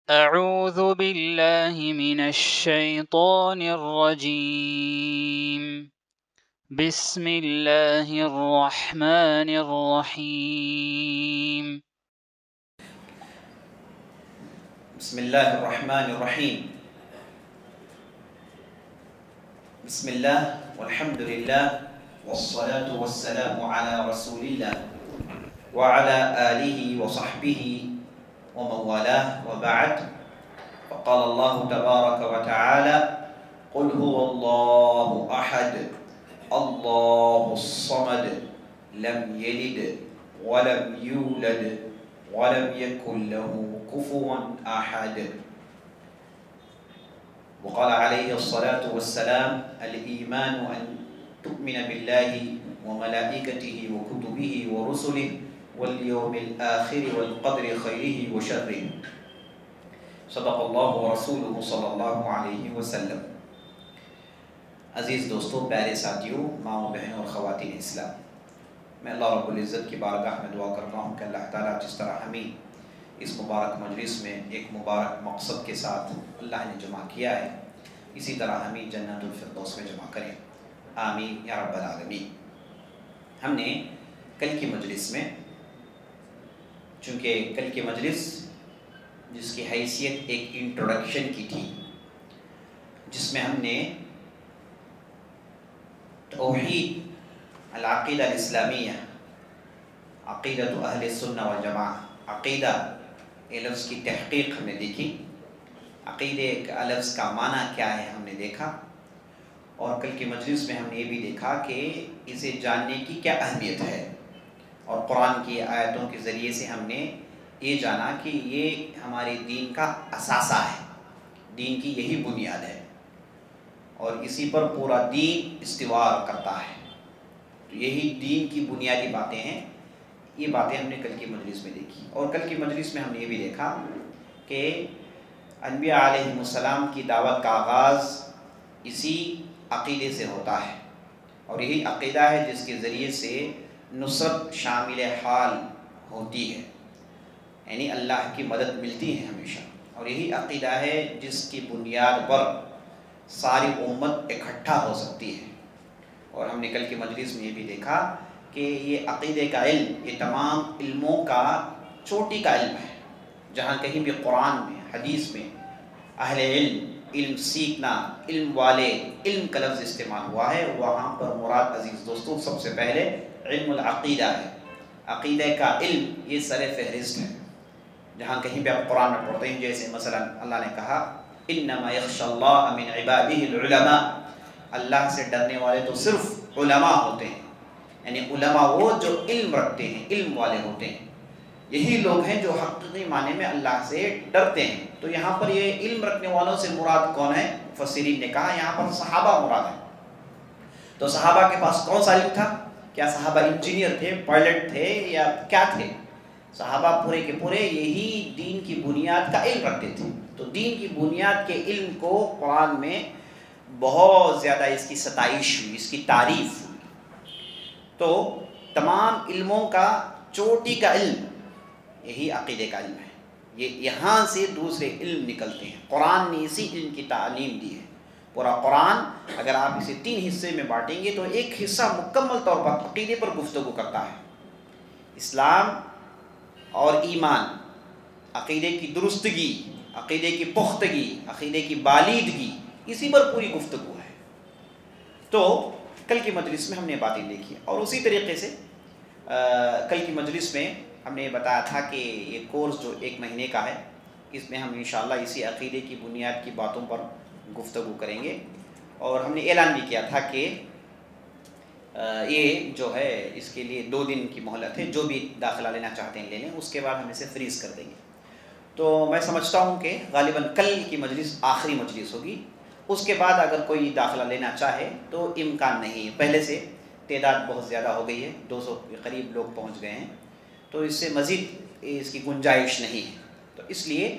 أعوذ بالله من الشيطان الرجيم بسم الله الرحمن الرحيم بسم الله الرحمن الرحيم بسم الله والحمد لله والصلاة والسلام على رسول الله وعلى آله وصحبه ومن والاه وبعد فقال الله تبارك وتعالى قل هو الله أحد الله الصمد لم يلد ولم يولد ولم يكن له كفوا أحد وقال عليه الصلاة والسلام الإيمان أن تؤمن بالله وملائكته وكتبه ورسله واليوم الآخر والقدر خيره وشره صدق الله ورسوله صلی اللہ علیہ وسلم۔ عزیز دوستوں، پیارے ساتھیوں، ماؤں بہنوں اور خواتین اسلام، میں اللہ رب العزت کی بارگاہ میں دعا کرتا ہوں کہ اللہ تعالیٰ جس طرح ہمیں اس مبارک مجلس میں ایک مبارک مقصد کے ساتھ اللہ نے جمع کیا ہے، اسی طرح ہمیں جنت الفردوس میں جمع کریں، آمین یا رب العالمین۔ ہم نے کل کی مجلس میں، چونکہ کل کی مجلس جس کی حیثیت ایک انٹروڈکشن کی تھی، جس میں ہم نے توحید العقیدہ الاسلامیہ، عقیدۃ اہل السنہ والجماعہ، عقیدہ لفظ کی تحقیق ہم نے دیکھی، عقیدے کا لفظ کا معنی کیا ہے ہم نے دیکھا، اور کل کی مجلس میں ہم نے یہ بھی دیکھا کہ اسے جاننے کی کیا اہمیت ہے، اور قرآن کی آیتوں کے ذریعے سے ہم نے یہ جانا کہ یہ ہمارے دین کا اثاثہ ہے، دین کی یہی بنیاد ہے، اور اسی پر پورا دین استوار کرتا ہے، تو یہی دین کی بنیادی باتیں ہیں۔ یہ باتیں ہم نے کل کی مجلس میں دیکھی، اور کل کی مجلس میں ہم نے یہ بھی دیکھا کہ انبیاء علیہ السلام کی دعوت کا آغاز اسی عقیدے سے ہوتا ہے، اور یہی عقیدہ ہے جس کے ذریعے سے نصرت شامل حال ہوتی ہے، یعنی اللہ کی مدد ملتی ہے ہمیشہ، اور یہی عقیدہ ہے جس کی بنیاد پر ساری امت اکٹھا ہو سکتی ہے۔ اور ہم نے کل کی مجلس میں یہ بھی دیکھا کہ یہ عقیدے کا علم یہ تمام علموں کا چوٹی کا علم ہے، جہاں کہیں بھی قرآن میں، حدیث میں اہل علم، علم سیکھنا، علم والے، علم کا لفظ استعمال ہوا ہے، وہاں پر مراد عزیز دوستوں سب سے پہلے علم العقیدہ ہے۔ عقیدہ کا علم یہ سر فہرست ہے، جہاں کہیں بھی آپ قرآن میں پڑھتے ہیں، جیسے مثلا اللہ نے کہا انما یخشی اللہ من عباده العلماء، اللہ سے ڈرنے والے تو صرف علماء ہوتے ہیں، یعنی علماء وہ جو علم رکھتے ہیں، علم والے ہوتے ہیں، یہی لوگ ہیں جو حقیقی معنی میں اللہ سے ڈرتے ہیں۔ تو یہاں پر یہ علم رکھنے والوں سے مراد کون ہے؟ مفسرین نے کہا یہاں پر صحابہ مراد ہے۔ تو صحابہ کے پاس کون سا علم تھا؟ کیا صحابہ انجینئر تھے، پائلٹ تھے، یا کیا تھے؟ صحابہ پورے کے پورے یہی دین کی بنیاد کا علم رکھتے تھے۔ تو دین کی بنیاد کے علم کو قرآن میں بہت زیادہ اس کی ستائش ہوئی، اس کی تعریف ہوئی۔ تو تمام علموں کا چوٹی کا علم یہی عقیدے کا علم ہے، یہ یہاں سے دوسرے علم نکلتے ہیں، قرآن نے اسی علم کی تعلیم دی ہے۔ پورا قرآن اگر آپ اسے 3 حصے میں بانٹیں گے تو ایک حصہ مکمل طور پر عقیدے پر گفتگو کرتا ہے، اسلام اور ایمان، عقیدے کی درستگی، عقیدے کی پختگی، عقیدے کی بالیدگی، اسی پر پوری گفتگو ہے۔ تو کل کی مجلس میں ہم نے باتیں دیکھی، اور اسی طریقے سے کل کی مجلس میں ہم نے بتایا تھا کہ یہ کورس جو 1 مہینے کا ہے، اس میں ہم انشاءاللہ اسی عقیدے کی بنیاد کی باتوں پر گفتگو کریں گے، اور ہم نے اعلان بھی کیا تھا کہ یہ جو ہے اس کے لیے 2 دن کی مہلت ہے، جو بھی داخلہ لینا چاہتے ہیں لے لیں، اس کے بعد ہم اسے فریز کر دیں گے۔ تو میں سمجھتا ہوں کہ غالباً کل کی مجلس آخری مجلس ہوگی، اس کے بعد اگر کوئی داخلہ لینا چاہے تو امکان نہیں ہے، پہلے سے تعداد بہت زیادہ ہو گئی ہے، 200 کے قریب لوگ پہنچ گئے ہیں، تو اس سے مزید اس کی گنجائش نہیں ہے، تو اس لیے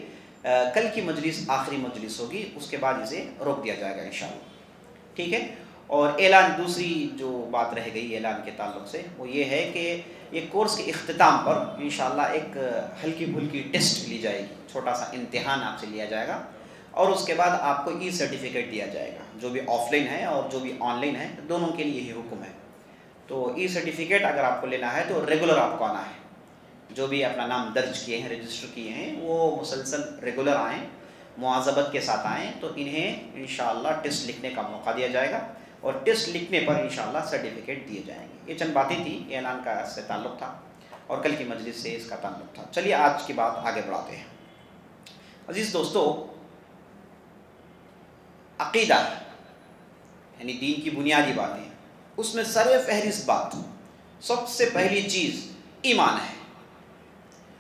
کل کی مجلس آخری مجلس ہوگی، اس کے بعد اسے روک دیا جائے گا انشاءاللہ، ٹھیک ہے۔ اور اعلان، دوسری جو بات رہ گئی اعلان کے تعلق سے، وہ یہ ہے کہ یہ کورس کے اختتام پر انشاءاللہ ایک ہلکی پھلکی ٹیسٹ لی جائے گی، چھوٹا سا امتحان آپ سے لیا جائے گا، اور اس کے بعد آپ کو ای سرٹیفکیٹ دیا جائے گا، جو بھی آف لائن ہے اور جو بھی آن لائن ہے، دونوں کے لیے یہی حکم ہے۔ تو ای سرٹیفکیٹ اگر آپ کو لینا ہے تو ریگولر آپ کو آنا ہے، جو بھی اپنا نام درج کیے ہیں، رجسٹر کیے ہیں، وہ مسلسل ریگولر آئیں، مواظبت کے ساتھ آئیں، تو انہیں انشاءاللہ ٹیسٹ لکھنے کا موقع دیا جائے گا، اور ٹیسٹ لکھنے پر انشاءاللہ سرٹیفکیٹ دیے جائیں گے۔ یہ چند باتیں تھیں، یہ اعلان کا اس سے تعلق تھا اور کل کی مجلس سے اس کا تعلق تھا۔ چلیے آج کی بات آگے بڑھاتے ہیں۔ عزیز دوستو، عقیدہ یعنی دین کی بنیادی باتیں، اس میں سر فہرست بات، سب سے پہلی چیز ایمان ہے،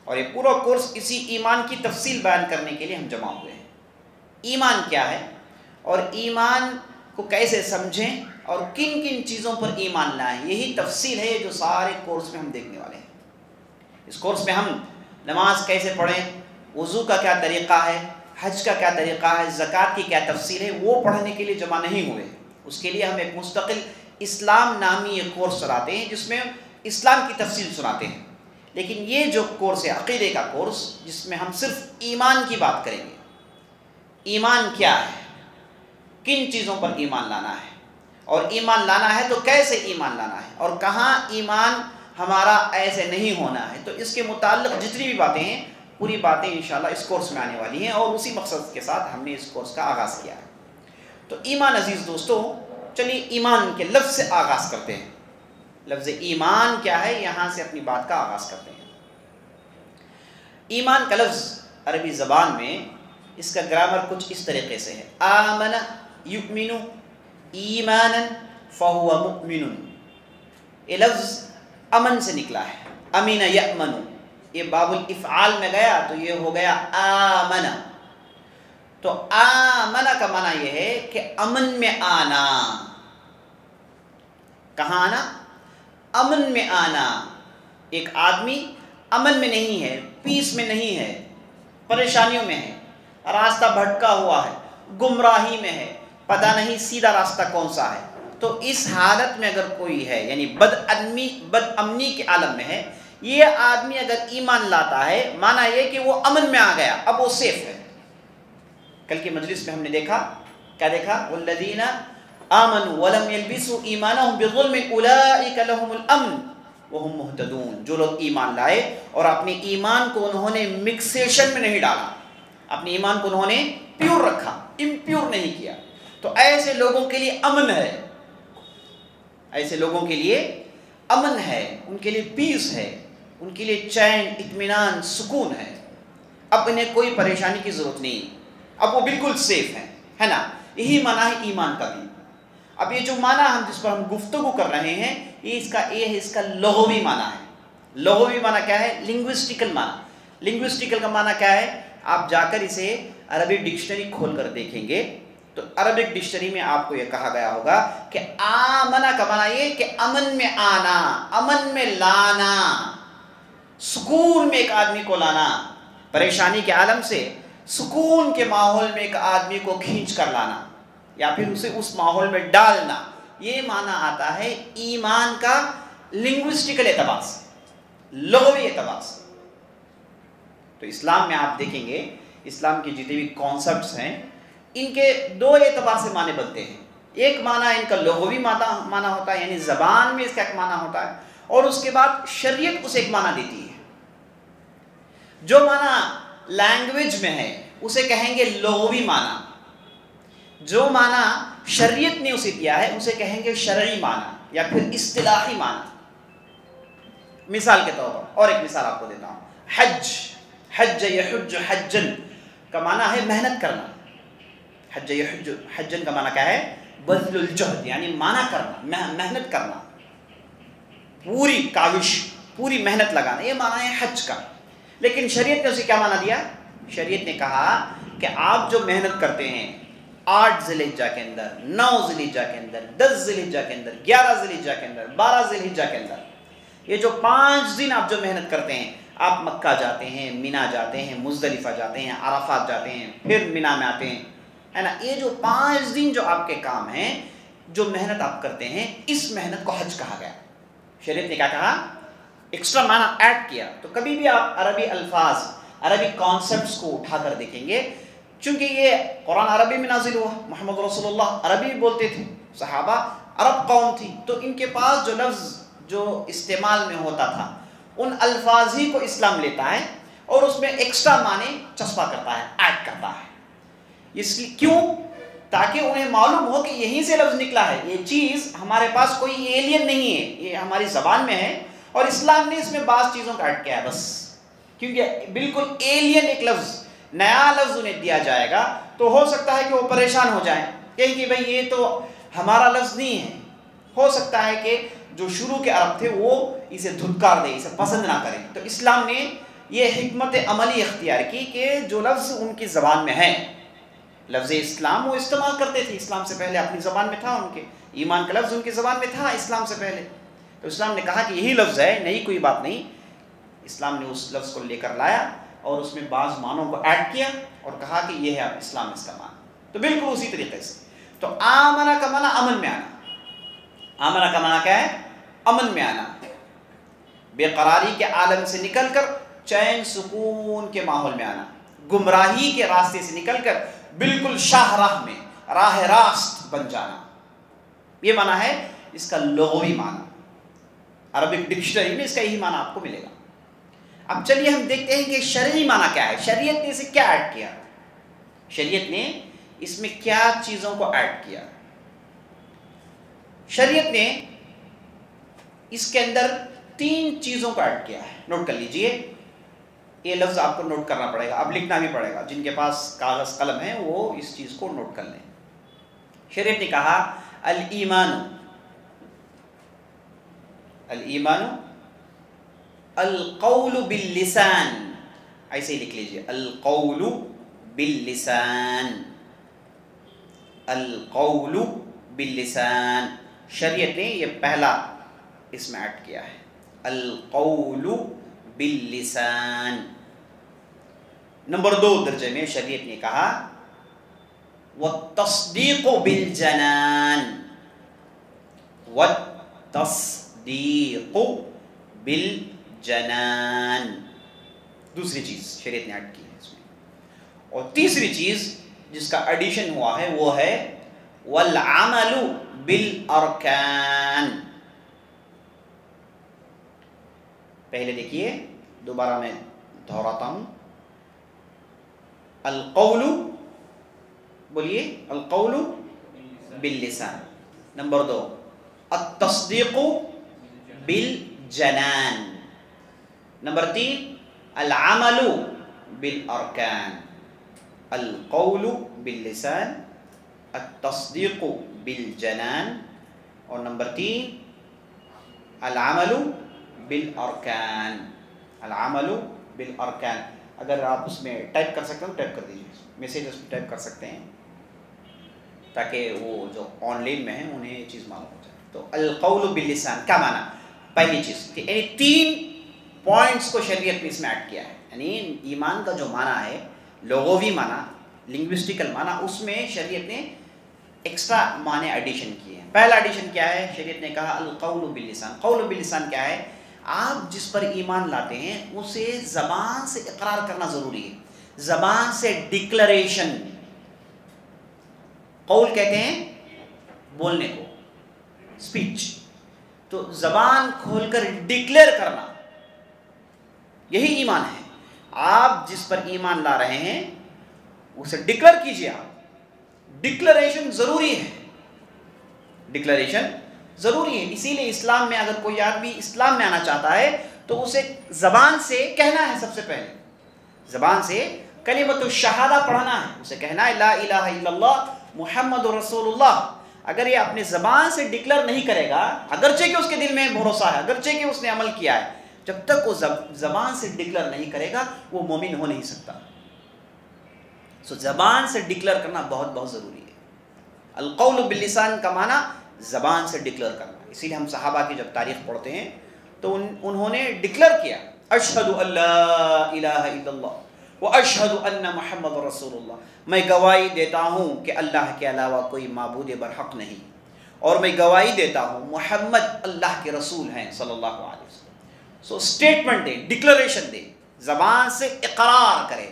اور یہ پورا کورس اسی ایمان کی تفصیل بیان کرنے کے لیے ہم جمع ہوئے ہیں۔ ایمان کیا ہے اور ایمان کو کیسے سمجھیں اور کن کن چیزوں پر ایمان لائیں، یہی تفصیل ہے جو سارے کورس میں ہم دیکھنے والے ہیں۔ اس کورس میں ہم نماز کیسے پڑھیں، وضو کا کیا طریقہ ہے، حج کا کیا طریقہ ہے، زکوٰۃ کی کیا تفصیل ہے، وہ پڑھنے کے لیے جمع نہیں ہوئے۔ اس کے لیے ہم ایک مستقل اسلام نامی ایک کورس چلاتے ہیں، جس میں اسلام کی تفصیل سناتے ہیں۔ لیکن یہ جو کورس ہے عقیدے کا کورس، جس میں ہم صرف ایمان کی بات کریں گے۔ ایمان کیا ہے، کن چیزوں پر ایمان لانا ہے، اور ایمان لانا ہے تو کیسے ایمان لانا ہے، اور کہاں ایمان ہمارا ایسے نہیں ہونا ہے، تو اس کے متعلق جتنی بھی باتیں ہیں، پوری باتیں انشاءاللہ اس کورس میں آنے والی ہیں، اور اسی مقصد کے ساتھ ہم نے اس کورس کا آغاز کیا ہے۔ تو ایمان عزیز دوستو، چلیے ایمان کے لفظ سے آغاز کرتے ہیں۔ لفظ ایمان کیا ہے، یہاں سے اپنی بات کا آغاز کرتے ہیں۔ ایمان کا لفظ عربی زبان میں اس کا گرامر کچھ اس طریقے سے ہے، آمن یؤمن ایمانا فہو مؤمن۔ یہ لفظ امن سے نکلا ہے، امین یأمن، یہ باب الافعال میں گیا تو یہ ہو گیا آمن۔ تو آمن کا معنی یہ ہے کہ امن میں آنا۔ کہاں آنا؟ امن میں آنا۔ ایک آدمی امن میں نہیں ہے، پیس میں نہیں ہے، پریشانیوں میں ہے، راستہ بھٹکا ہوا ہے، گمراہی میں ہے، پتہ نہیں سیدھا راستہ کون سا ہے، تو اس حالت میں اگر کوئی ہے، یعنی بد امنی کے عالم میں ہے، یہ آدمی اگر ایمان لاتا ہے، معنی یہ کہ وہ امن میں آ گیا، اب وہ سیف ہے۔ کل کی مجلس میں ہم نے دیکھا، کیا دیکھا؟ والذین آمنوا ولم یلبسوا ایمانہم بظلم اولئک لہم الامن وہم مہتدون۔ جو لوگ ایمان لائے اور اپنے ایمان کو انہوں نے مکسیشن میں نہیں ڈالا، اپنے ایمان کو انہوں نے پیور رکھا، امپیور نہیں کیا، تو ایسے لوگوں کے لیے امن ہے، ایسے لوگوں کے لیے امن ہے، ان کے لیے پیس ہے، ان کے لیے چین، اطمینان، سکون ہے۔ اب انہیں کوئی پریشانی کی ضرورت نہیں، اب وہ بالکل سیف ہیں، ہے نا؟ یہی معنی ہے ایمان کا بھی۔ اب یہ جو معنی ہم جس پر ہم گفتگو کر رہے ہیں، یہ اس کا لغوی معنی ہے۔ لغوی معنی کیا ہے؟ لنگوسٹیکل معنی۔ لنگوسٹیکل کا معنی کیا ہے؟ آپ جا کر اسے عربی ڈکشنری کھول کر دیکھیں گے تو عربک ڈکشنری میں آپ کو یہ کہا گیا ہوگا کہ آمنہ کا معنی یہ کہ امن میں آنا، امن میں لانا، سکون میں ایک آدمی کو لانا، پریشانی کے عالم سے سکون کے ماحول میں ایک آدمی کو کھینچ کر لانا، یا پھر اسے اس ماحول میں ڈالنا، یہ معنی آتا ہے ایمان کا لنگوسٹیکل اعتبار سے، لغوی اعتبار سے۔ تو اسلام میں آپ دیکھیں گے، اسلام کے جتنے بھی کانسیپٹس ہیں، ان کے دو اعتبار سے معنی بنتے ہیں۔ ایک معنی ان کا لغوی معنی ہوتا ہے، یعنی زبان میں اس کا ایک معنی ہوتا ہے، اور اس کے بعد شریعت اسے ایک معنی دیتی ہے۔ جو معنی لینگویج میں ہے اسے کہیں گے لغوی معنی، جو معنی شریعت نے اسے دیا ہے اسے کہیں گے شرعی معنی یا پھر اصطلاحی معنی۔ مثال کے طور پر اور ایک مثال آپ کو دیتا ہوں، حج، حج یحج حجن کا معنی ہے محنت کرنا۔ حج یحج حجن کا معنی کیا ہے؟ بذل الجہد، یعنی معنی کرنا، محنت کرنا، پوری کاوش، پوری محنت لگانا، یہ معنی ہے حج کا۔ لیکن شریعت نے اسے کیا معنی دیا؟ شریعت نے کہا کہ آپ جو محنت کرتے ہیں 8 ذی الحجہ کے اندر، 9 ذی الحجہ کے اندر، 10 ذی الحجہ کے اندر، 11 ذی الحجہ کے اندر، 12 ذی الحجہ کے اندر، یہ جو 5 دن آپ جو محنت کرتے ہیں، آپ مکہ جاتے ہیں، مینا جاتے ہیں، مزدلفہ جاتے ہیں، عرفات جاتے ہیں، پھر مینا میں آتے ہیں، ہے نا؟ یہ جو 5 دن جو آپ کے کام ہیں، جو محنت آپ کرتے ہیں، اس محنت کو حج کہا گیا۔ شریعت نے کیا کہا؟ ایکسٹرا معنی ایڈ کیا. تو کبھی بھی آپ عربی الفاظ، عربی کانسیپٹس کو اٹھا کر دیکھیں گے، چونکہ یہ قرآن عربی میں نازل ہوا، محمد رسول اللہ عربی بولتے تھے، صحابہ عرب قوم تھی، تو ان کے پاس جو لفظ جو استعمال میں ہوتا تھا ان الفاظ ہی کو اسلام لیتا ہے اور اس میں ایکسٹرا معنی چسپا کرتا ہے، ایڈ کرتا ہے. اس لیے کیوں؟ تاکہ انہیں معلوم ہو کہ یہیں سے لفظ نکلا ہے، یہ چیز ہمارے پاس کوئی ایلین نہیں ہے، یہ ہماری زبان میں ہے اور اسلام نے اس میں بعض چیزوں کا ایڈ کیا ہے بس. کیونکہ بالکل ایلین ایک لفظ، نیا لفظ انہیں دیا جائے گا تو ہو سکتا ہے کہ وہ پریشان ہو جائیں، کہیں کہ بھئی یہ تو ہمارا لفظ نہیں ہے. ہو سکتا ہے کہ جو شروع کے عرب تھے وہ اسے دھتکار دے، اسے پسند نہ کریں. تو اسلام نے یہ حکمت عملی اختیار کی کہ جو لفظ ان کی زبان میں ہے، لفظ اسلام وہ استعمال کرتے تھے اسلام سے پہلے، اپنی زبان میں تھا، ان کے ایمان کا لفظ ان کی زبان میں تھا اسلام سے پہلے. تو اسلام نے کہا کہ یہی لفظ ہے، نئی کوئی بات نہیں. اسلام نے اس لفظ کو لے کر لایا اور اس میں بعض معنوں کو ایڈ کیا اور کہا کہ یہ ہے اب اسلام اس کا معنی. تو بالکل اسی طریقے سے. تو آمنہ کا معنی امن میں آنا. آمنہ کا معنی کیا ہے؟ امن میں آنا، بے قراری کے عالم سے نکل کر چین سکون کے ماحول میں آنا، گمراہی کے راستے سے نکل کر بالکل شاہ راہ میں راہ راست بن جانا. یہ معنی ہے اس کا لغوی معنی. عربک ڈکشنری میں اس کا یہی معنی آپ کو ملے گا. اب چلیے ہم دیکھتے ہیں کہ شرعی معنی کیا ہے. شریعت نے اسے کیا ایڈ کیا؟ شریعت نے اس میں کیا چیزوں کو ایڈ کیا؟ شریعت نے اس کے اندر 3 چیزوں کو ایڈ کیا ہے. نوٹ کر لیجئے، یہ لفظ آپ کو نوٹ کرنا پڑے گا، اب لکھنا بھی پڑے گا. جن کے پاس کاغذ قلم ہے وہ اس چیز کو نوٹ کر لیں. شریعت نے کہا الایمان، الایمان القول باللسان. ایسے ہی لکھ لیجئے، القول باللسان، القول باللسان. شریعت نے یہ پہلا اس میں ایڈ کیا ہے، القول باللسان. نمبر 2 درجے میں شریعت نے کہا والتصدیق بالجنان، والتصدیق بالجنان. دوسری چیز شریعت نے ایڈ کی ہے اس میں. اور تیسری چیز جس کا ایڈیشن ہوا ہے وہ ہے والعمل بالارکان. پہلے دیکھیے، دوبارہ میں دہراتا ہوں. القول، بولیے، القول باللسان. نمبر 2 التصدیق بالجنان. نمبر 3 العمل بالارکان. القول باللسان، التصدیق بالجنان، اور نمبر 3 العمل بالارکان. العمل بالارکان. اگر آپ اس میں ٹائپ کر سکتے ہیں تو ٹائپ کر دیجیے، میسیج اس میں ٹائپ کر سکتے ہیں تاکہ وہ جو آن لائن میں ہیں انہیں یہ چیز معلوم ہو جائے. تو القول باللسان کیا معنی؟ پہلی چیز، یعنی 3 پوائنٹس کو شریعت نے اس میں ایڈ کیا ہے. یعنی ایمان کا جو معنی ہے، لغوی معنی، لنگوسٹیکل معنی، اس میں شریعت نے ایکسٹرا معنی ایڈیشن کیے ہیں. پہلا ایڈیشن کیا ہے؟ شریعت نے کہا القول باللسان. قول باللسان کیا ہے؟ آپ جس پر ایمان لاتے ہیں اسے زبان سے اقرار کرنا ضروری ہے، زبان سے ڈکلریشن. قول کہتے ہیں بولنے کو، اسپیچ. تو زبان کھول کر ڈکلیئر کرنا، یہی ایمان ہے. آپ جس پر ایمان لا رہے ہیں اسے ڈکلیئر کیجیے. آپ ڈکلریشن ضروری ہے، ڈکلریشن ضروری ہے. اسی لیے اسلام میں اگر کوئی آدمی اسلام میں آنا چاہتا ہے تو اسے زبان سے کہنا ہے، سب سے پہلے زبان سے کلمۃ الشہادہ پڑھنا ہے، اسے کہنا ہے لا الہ الا اللہ محمد رسول اللہ. اگر یہ اپنے زبان سے ڈکلیئر نہیں کرے گا، اگرچہ کہ اس کے دل میں بھروسہ ہے، اگرچہ کہ اس نے عمل کیا ہے، جب تک وہ زبان سے ڈکلیئر نہیں کرے گا وہ مومن ہو نہیں سکتا. سو زبان سے ڈکلیئر کرنا بہت بہت ضروری ہے. القول باللسان کا معنی زبان سے ڈکلیئر کرنا. اسی لیے ہم صحابہ کی جب تاریخ پڑھتے ہیں تو انہوں نے ڈکلیئر کیا اشہد ان لا الہ الا اللہ واشہد ان محمد رسول اللہ. میں گواہی دیتا ہوں کہ اللہ کے علاوہ کوئی معبود برحق نہیں، اور میں گواہی دیتا ہوں محمد اللہ کے رسول ہیں صلی اللہ علیہ وسلم. سو اسٹیٹمنٹ دے، ڈکلریشن دے، زبان سے اقرار کرے،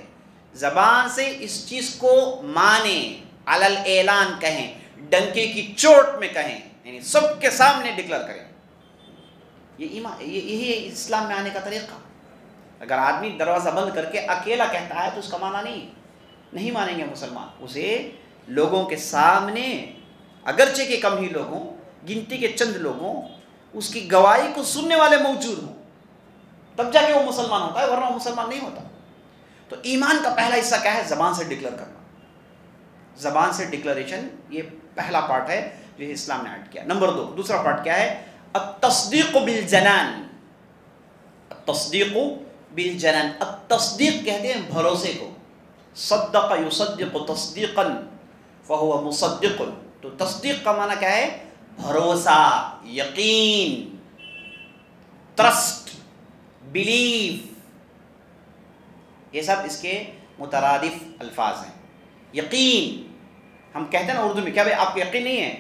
زبان سے اس چیز کو مانے، علل اعلان کہیں، ڈنکے کی چوٹ میں کہیں، یعنی سب کے سامنے ڈکلیئر کریں۔ یہ ایمان، یہی ہے اسلام میں آنے کا طریقہ۔ اگر آدمی دروازہ بند کر کے اکیلا کہتا ہے تو اس کا معنی نہیں مانیں گے مسلمان، اسے لوگوں کے سامنے، اگرچہ کہ کم ہی لوگوں، گنتی کے چند لوگوں، اس کی گواہی کو سننے والے موجود ہوں، تب جا کے وہ مسلمان ہوتا ہے، ورنہ وہ مسلمان نہیں ہوتا۔ تو ایمان کا پہلا حصہ کیا ہے؟ زبان سے ڈکلیئر کرنا، زبان سے ڈکلریشن، یہ پہلا پارٹ ہے جو اسلام نے ایڈ کیا۔ نمبر 2، دوسرا پارٹ کیا ہے؟ التصدیق بالجنان، التصدیق بالجنان، التصدیق کہتے ہیں بھروسے کو، صدق یصدق تصدیقا فهو مصدق، تو تصدیق کا معنی کیا ہے؟ بھروسہ، یقین، ٹرسٹ، بلیف، یہ سب اس کے مترادف الفاظ ہیں۔ یقین، ہم کہتے ہیں نا اردو میں، کیا بھائی آپ کو یقین نہیں ہے؟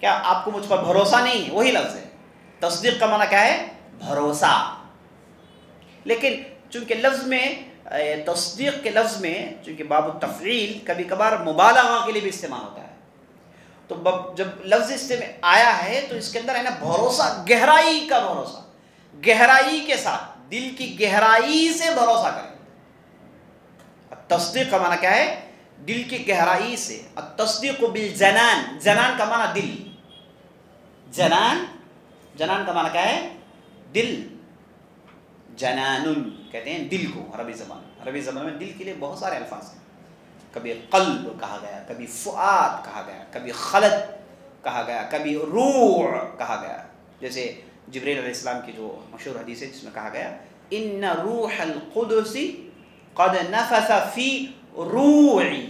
کیا آپ کو مجھ پر بھروسہ نہیں ہے؟ وہی لفظ ہے۔ تصدیق کا معنی کیا ہے؟ بھروسہ۔ لیکن چونکہ لفظ میں، تصدیق کے لفظ میں چونکہ باب التفعیل کبھی کبھار مبالغہ کے لیے بھی استعمال ہوتا ہے، تو جب لفظ اس میں آیا ہے تو اس کے اندر ہے نا بھروسہ، گہرائی کا بھروسہ، گہرائی کے ساتھ، دل کی گہرائی سے بھروسہ کریں۔ تصدیق کا معنی کیا ہے؟ دل کی گہرائی سے۔ التصدیق بالجنان، جنان کا معنی دل، جنان، جنان کا معنی کیا ہے؟ دل، جنان کہتے ہیں دل کو عربی زبان میں۔ عربی زبان میں دل کے لیے بہت سارے الفاظ ہیں، کبھی قلب کہا گیا، کبھی فؤاد کہا گیا، کبھی خلد کہا گیا، کبھی روح کہا گیا، جیسے جبریل علیہ السلام کی جو مشہور حدیث ہے جس میں کہا گیا ان روح القدس قد نفث فی روحی،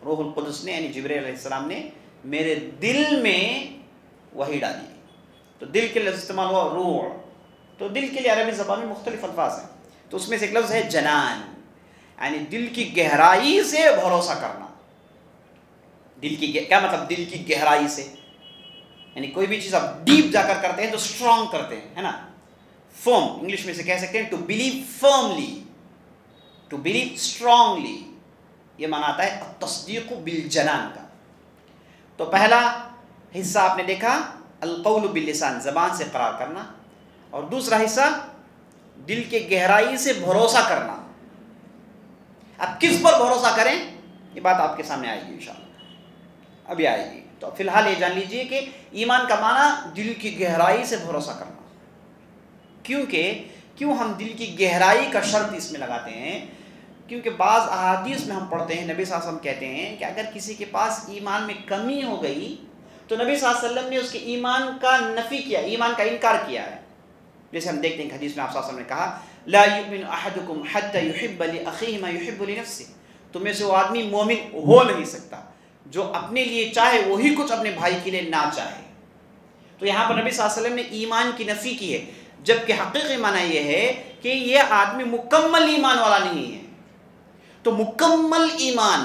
روح القدس نے یعنی جبریل علیہ السلام نے میرے دل میں وحی ڈالی، تو دل کے لفظ استعمال ہوا روح، تو دل کے لیے عربی زبان میں مختلف الفاظ ہیں، تو اس میں سے ایک لفظ ہے جنان، یعنی دل کی گہرائی سے بھروسہ کرنا۔ دل کی کیا مطلب؟ دل کی گہرائی سے، یعنی کوئی بھی چیز آپ ڈیپ جا کر کرتے ہیں تو اسٹرانگ کرتے ہیں، ہے نا، فرم، انگلش میں سے کہہ سکتے ہیں to believe firmly, to believe strongly, یہ معنی آتا ہے التصدیق بالجنان کا۔ تو پہلا حصہ آپ نے دیکھا القول باللسان، زبان سے اقرار کرنا، اور دوسرا حصہ دل کے گہرائی سے بھروسہ کرنا۔ اب کس پر بھروسہ کریں یہ بات آپ کے سامنے آئے گی انشاءاللہ، ابھی آئے گی۔ تو فی الحال یہ جان لیجئے کہ ایمان کا معنی دل کی گہرائی سے بھروسہ کرنا۔ کیوں ہم دل کی گہرائی کا شرط اس میں لگاتے ہیں؟ کیونکہ بعض احادیث میں ہم پڑھتے ہیں نبی صلی اللہ علیہ وسلم کہتے ہیں کہ اگر کسی کے پاس ایمان میں کمی ہو گئی تو نبی صلی اللہ علیہ وسلم نے اس کے ایمان کا نفی کیا، ایمان کا انکار کیا ہے۔ جیسے ہم دیکھتے ہیں کہ حدیث میں آپ صلی اللہ علیہ وسلم نے کہا لا یؤمن احدکم حتی یحب لاخیہ ما یحب لنفسہ، تمہیں سے وہ آدمی مومن ہو نہیں سکتا جو اپنے لیے چاہے وہی کچھ اپنے بھائی کے لیے نہ چاہے۔ تو یہاں پر نبی صلی اللہ علیہ وسلم نے ایمان کی نفی کی ہے، جبکہ حقیقی معنی یہ ہے کہ یہ آدمی مکمل ایمان والا نہیں ہے۔ تو مکمل ایمان،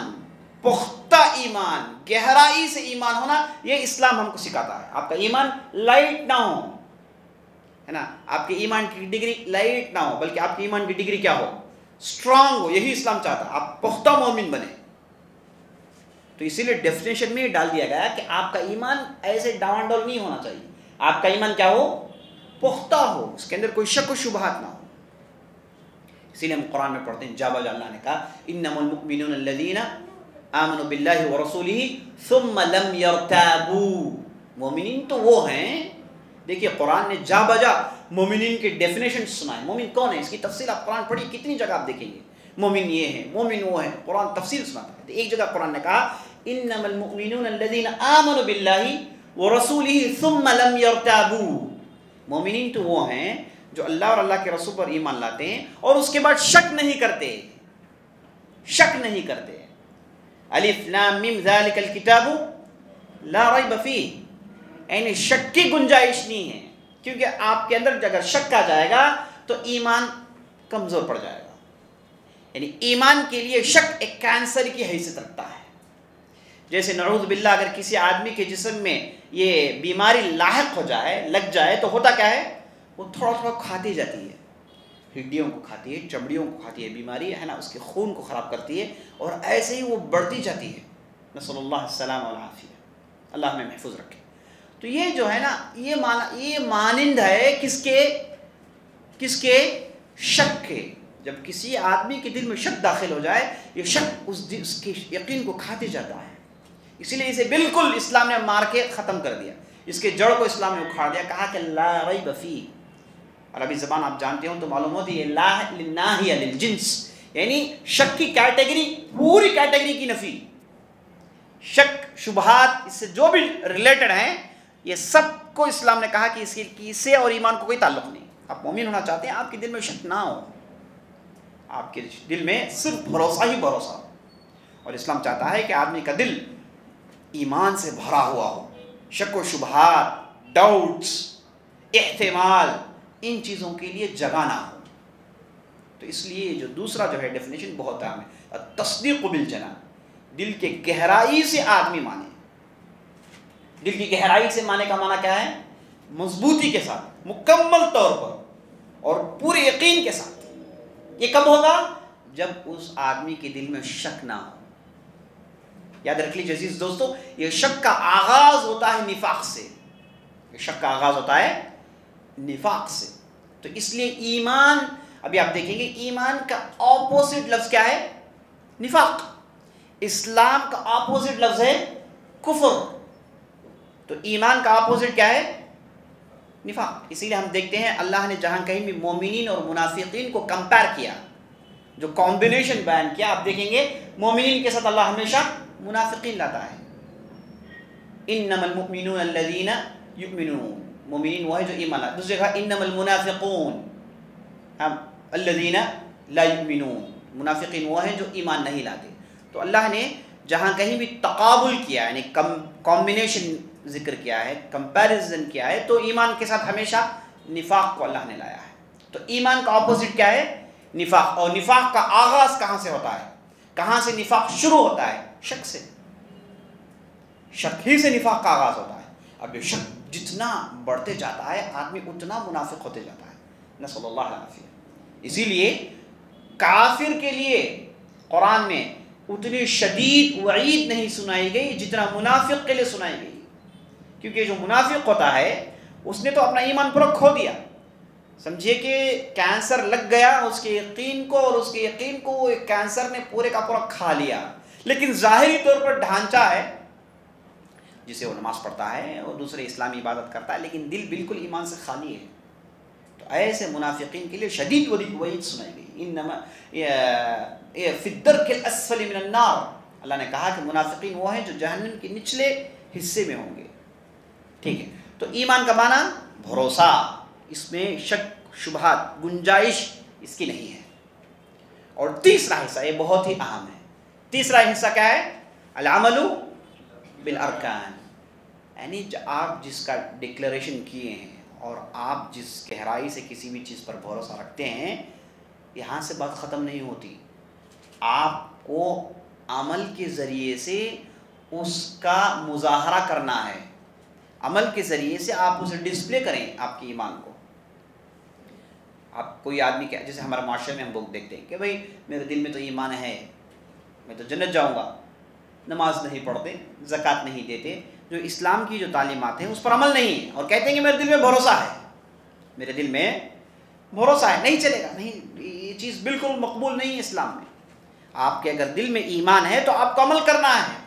پختہ ایمان، گہرائی سے ایمان ہونا، یہ اسلام ہم کو سکھاتا ہے۔ آپ کا ایمان لائٹ نہ ہو، ہے نا، آپ کے ایمان کی ڈگری لائٹ نہ ہو، بلکہ آپ کے ایمان کی ڈگری کیا ہو؟ اسٹرانگ ہو، یہی اسلام چاہتا ہے، آپ پختہ مومن بنے۔ تو اسی لیے ڈیفینیشن میں یہ ڈال دیا گیا کہ آپ کا ایمان ایسے ڈاون ڈول نہیں ہونا چاہیے، آپ کا ایمان کیا ہو؟ پختہ ہو، اس کے اندر کوئی شک و شبہات نہ ہو۔ اسی لیے ہم قرآن میں پڑھتے ہیں جا بجا اللہ نے کہا انما المؤمنون الذین آمنوا باللہ ورسولہ ثم لم یرتابوا، مومنین تو وہ ہیں، دیکھیے قرآن نے جا بجا مومنین کے ڈیفینیشن سنائے۔ مومن کون ہے اس کی تفصیل آپ قرآن پڑھی کتنی جگہ آپ دیکھیں گے، مومن یہ ہے، مومن وہ ہے، قرآن تفصیل سناتا ہے۔ ایک جگہ قرآن نے کہا انما المؤمنون الذین آمنوا باللہ ورسولہ ثم لم یرتابوا، مومنین تو وہ ہیں جو اللہ اور اللہ کے رسول پر ایمان لاتے ہیں اور اس کے بعد شک نہیں کرتے، شک نہیں کرتے۔ الف لام میم ذالک الکتاب لا ریب فیہ، یعنی شک کی گنجائش نہیں ہے، کیونکہ آپ کے اندر اگر شک آ جائے گا تو ایمان کمزور پڑ جائے گا۔ یعنی ایمان کے لیے شک ایک کینسر کی حیثیت رکھتا ہے۔ جیسے نعوذ باللہ اگر کسی آدمی کے جسم میں یہ بیماری لاحق ہو جائے، لگ جائے، تو ہوتا کیا ہے؟ وہ تھوڑا تھوڑا کھاتی جاتی ہے، ہڈیوں کو کھاتی ہے، چمڑیوں کو کھاتی ہے، بیماری ہے نا اس کے خون کو خراب کرتی ہے، اور ایسے ہی وہ بڑھتی جاتی ہے۔ نسأل اللہ السلام والعافیہ، اللہ ہمیں محفوظ رکھے۔ تو یہ جو ہے نا یہ مانند ہے کس کے شک کے۔ جب کسی آدمی کے دل میں شک داخل ہو جائے، یہ شک اس کے یقین کو کھاتے جاتا ہے، اسی لیے اسے بالکل اسلام نے مار کے ختم کر دیا، اس کے جڑ کو اسلام نے اکھاڑ دیا، کہا کہ لا ریب فی۔ عربی زبان آپ جانتے ہو تو معلوم ہوتی ہے لا للناہیہ للجنس، یعنی شک کی کیٹیگری، پوری کیٹیگری کی نفی۔ شک شبہات اس سے جو بھی ریلیٹڈ ہیں یہ سب کو اسلام نے کہا کہ اس سے اور ایمان کو کوئی تعلق نہیں۔ آپ مومن ہونا چاہتے ہیں، آپ کے دل میں شک نہ ہو، آپ کے دل میں صرف بھروسہ ہی بھروسہ ہو، اور اسلام چاہتا ہے کہ آدمی کا دل ایمان سے بھرا ہوا ہو، شک و شبہات، ڈاؤٹس، احتمال، ان چیزوں کے لیے جگہ نہ ہو۔ تو اس لیے جو دوسرا جو ہے ڈیفینیشن بہت اہم ہے، تصدیق بالجنان، دل کے گہرائی سے آدمی مانے۔ دل کی گہرائی سے مانے کا معنی کیا ہے؟ مضبوطی کے ساتھ، مکمل طور پر اور پورے یقین کے ساتھ۔ یہ کب ہوگا؟ جب اس آدمی کے دل میں شک نہ ہو۔ یاد رکھ لیجیے عزیز دوستو، یہ شک کا آغاز ہوتا ہے نفاق سے، یہ شک کا آغاز ہوتا ہے نفاق سے۔ تو اس لیے ایمان، ابھی آپ دیکھیں گے ایمان کا اپوزٹ لفظ کیا ہے؟ نفاق۔ اسلام کا اپوزٹ لفظ ہے کفر، تو ایمان کا اپوزٹ کیا ہے؟ نفاق۔ اسی لیے ہم دیکھتے ہیں اللہ نے جہاں کہیں بھی مومنین اور منافقین کو کمپیئر کیا، جو کمبینیشن بیان کیا، آپ دیکھیں گے مومنین کے ساتھ اللہ ہمیشہ منافقین لاتا ہے۔ انما المؤمنون الذین یؤمنون، مومنین وہ ہے جو ایمان لاتے۔ دوسری جگہ انما المنافقون الذین لا یؤمنون، منافقین وہ ہیں جو ایمان نہیں لاتے۔ تو اللہ نے جہاں کہیں بھی تقابل کیا، یعنی کمبینیشن ذکر کیا ہے، کمپیریزن کیا ہے، تو ایمان کے ساتھ ہمیشہ نفاق کو اللہ نے لایا ہے۔ تو ایمان کا اپوزٹ کیا ہے؟ نفاق۔ اور نفاق کا آغاز کہاں سے ہوتا ہے؟ کہاں سے نفاق شروع ہوتا ہے؟ شک سے۔ شک ہی سے نفاق کا آغاز ہوتا ہے۔ اب یہ شک جتنا بڑھتے جاتا ہے آدمی اتنا منافق ہوتے جاتا ہے، نسأل اللہ العافیہ۔ اسی لیے کافر کے لیے قرآن میں اتنی شدید وعید نہیں سنائی گئی جتنا منافق کے لیے سنائی گئی، کیونکہ جو منافق ہوتا ہے اس نے تو اپنا ایمان پورا کھو دیا، سمجھیے کہ کینسر لگ گیا اس کے یقین کو، اور اس کے یقین کو وہ کینسر نے پورے کا پورا کھا لیا، لیکن ظاہری طور پر ڈھانچہ ہے جسے وہ نماز پڑھتا ہے اور دوسرے اسلامی عبادت کرتا ہے، لیکن دل بالکل ایمان سے خالی ہے۔ تو ایسے منافقین کے لیے شدید وعید سنائی گئی، انما فی الدرک الاسفل من النار۔ اللہ نے کہا کہ منافقین وہ ہیں جو جہنم کے نچلے حصے میں ہوں گے۔ ٹھیک ہے، تو ایمان کا معنی بھروسہ، اس میں شک شبہات گنجائش اس کی نہیں ہے۔ اور تیسرا حصہ، یہ بہت ہی اہم ہے، تیسرا حصہ کیا ہے؟ العمل بالارکان، یعنی آپ جس کا ڈکلیریشن کیے ہیں اور آپ جس گہرائی سے کسی بھی چیز پر بھروسہ رکھتے ہیں، یہاں سے بات ختم نہیں ہوتی، آپ کو عمل کے ذریعے سے اس کا مظاہرہ کرنا ہے، عمل کے ذریعے سے آپ اسے ڈسپلے کریں آپ کے ایمان کو۔ آپ کوئی آدمی کیا، جیسے ہمارے معاشرے میں ہم لوگ دیکھتے ہیں کہ بھئی میرے دل میں تو ایمان ہے، میں تو جنت جاؤں گا، نماز نہیں پڑھتے، زکوٰۃ نہیں دیتے، جو اسلام کی جو تعلیمات ہیں اس پر عمل نہیں ہے، اور کہتے ہیں کہ میرے دل میں بھروسہ ہے، میرے دل میں بھروسہ ہے، نہیں چلے گا، نہیں، یہ چیز بالکل مقبول نہیں ہے اسلام میں۔ آپ کے اگر دل میں ایمان ہے تو آپ کو عمل کرنا ہے۔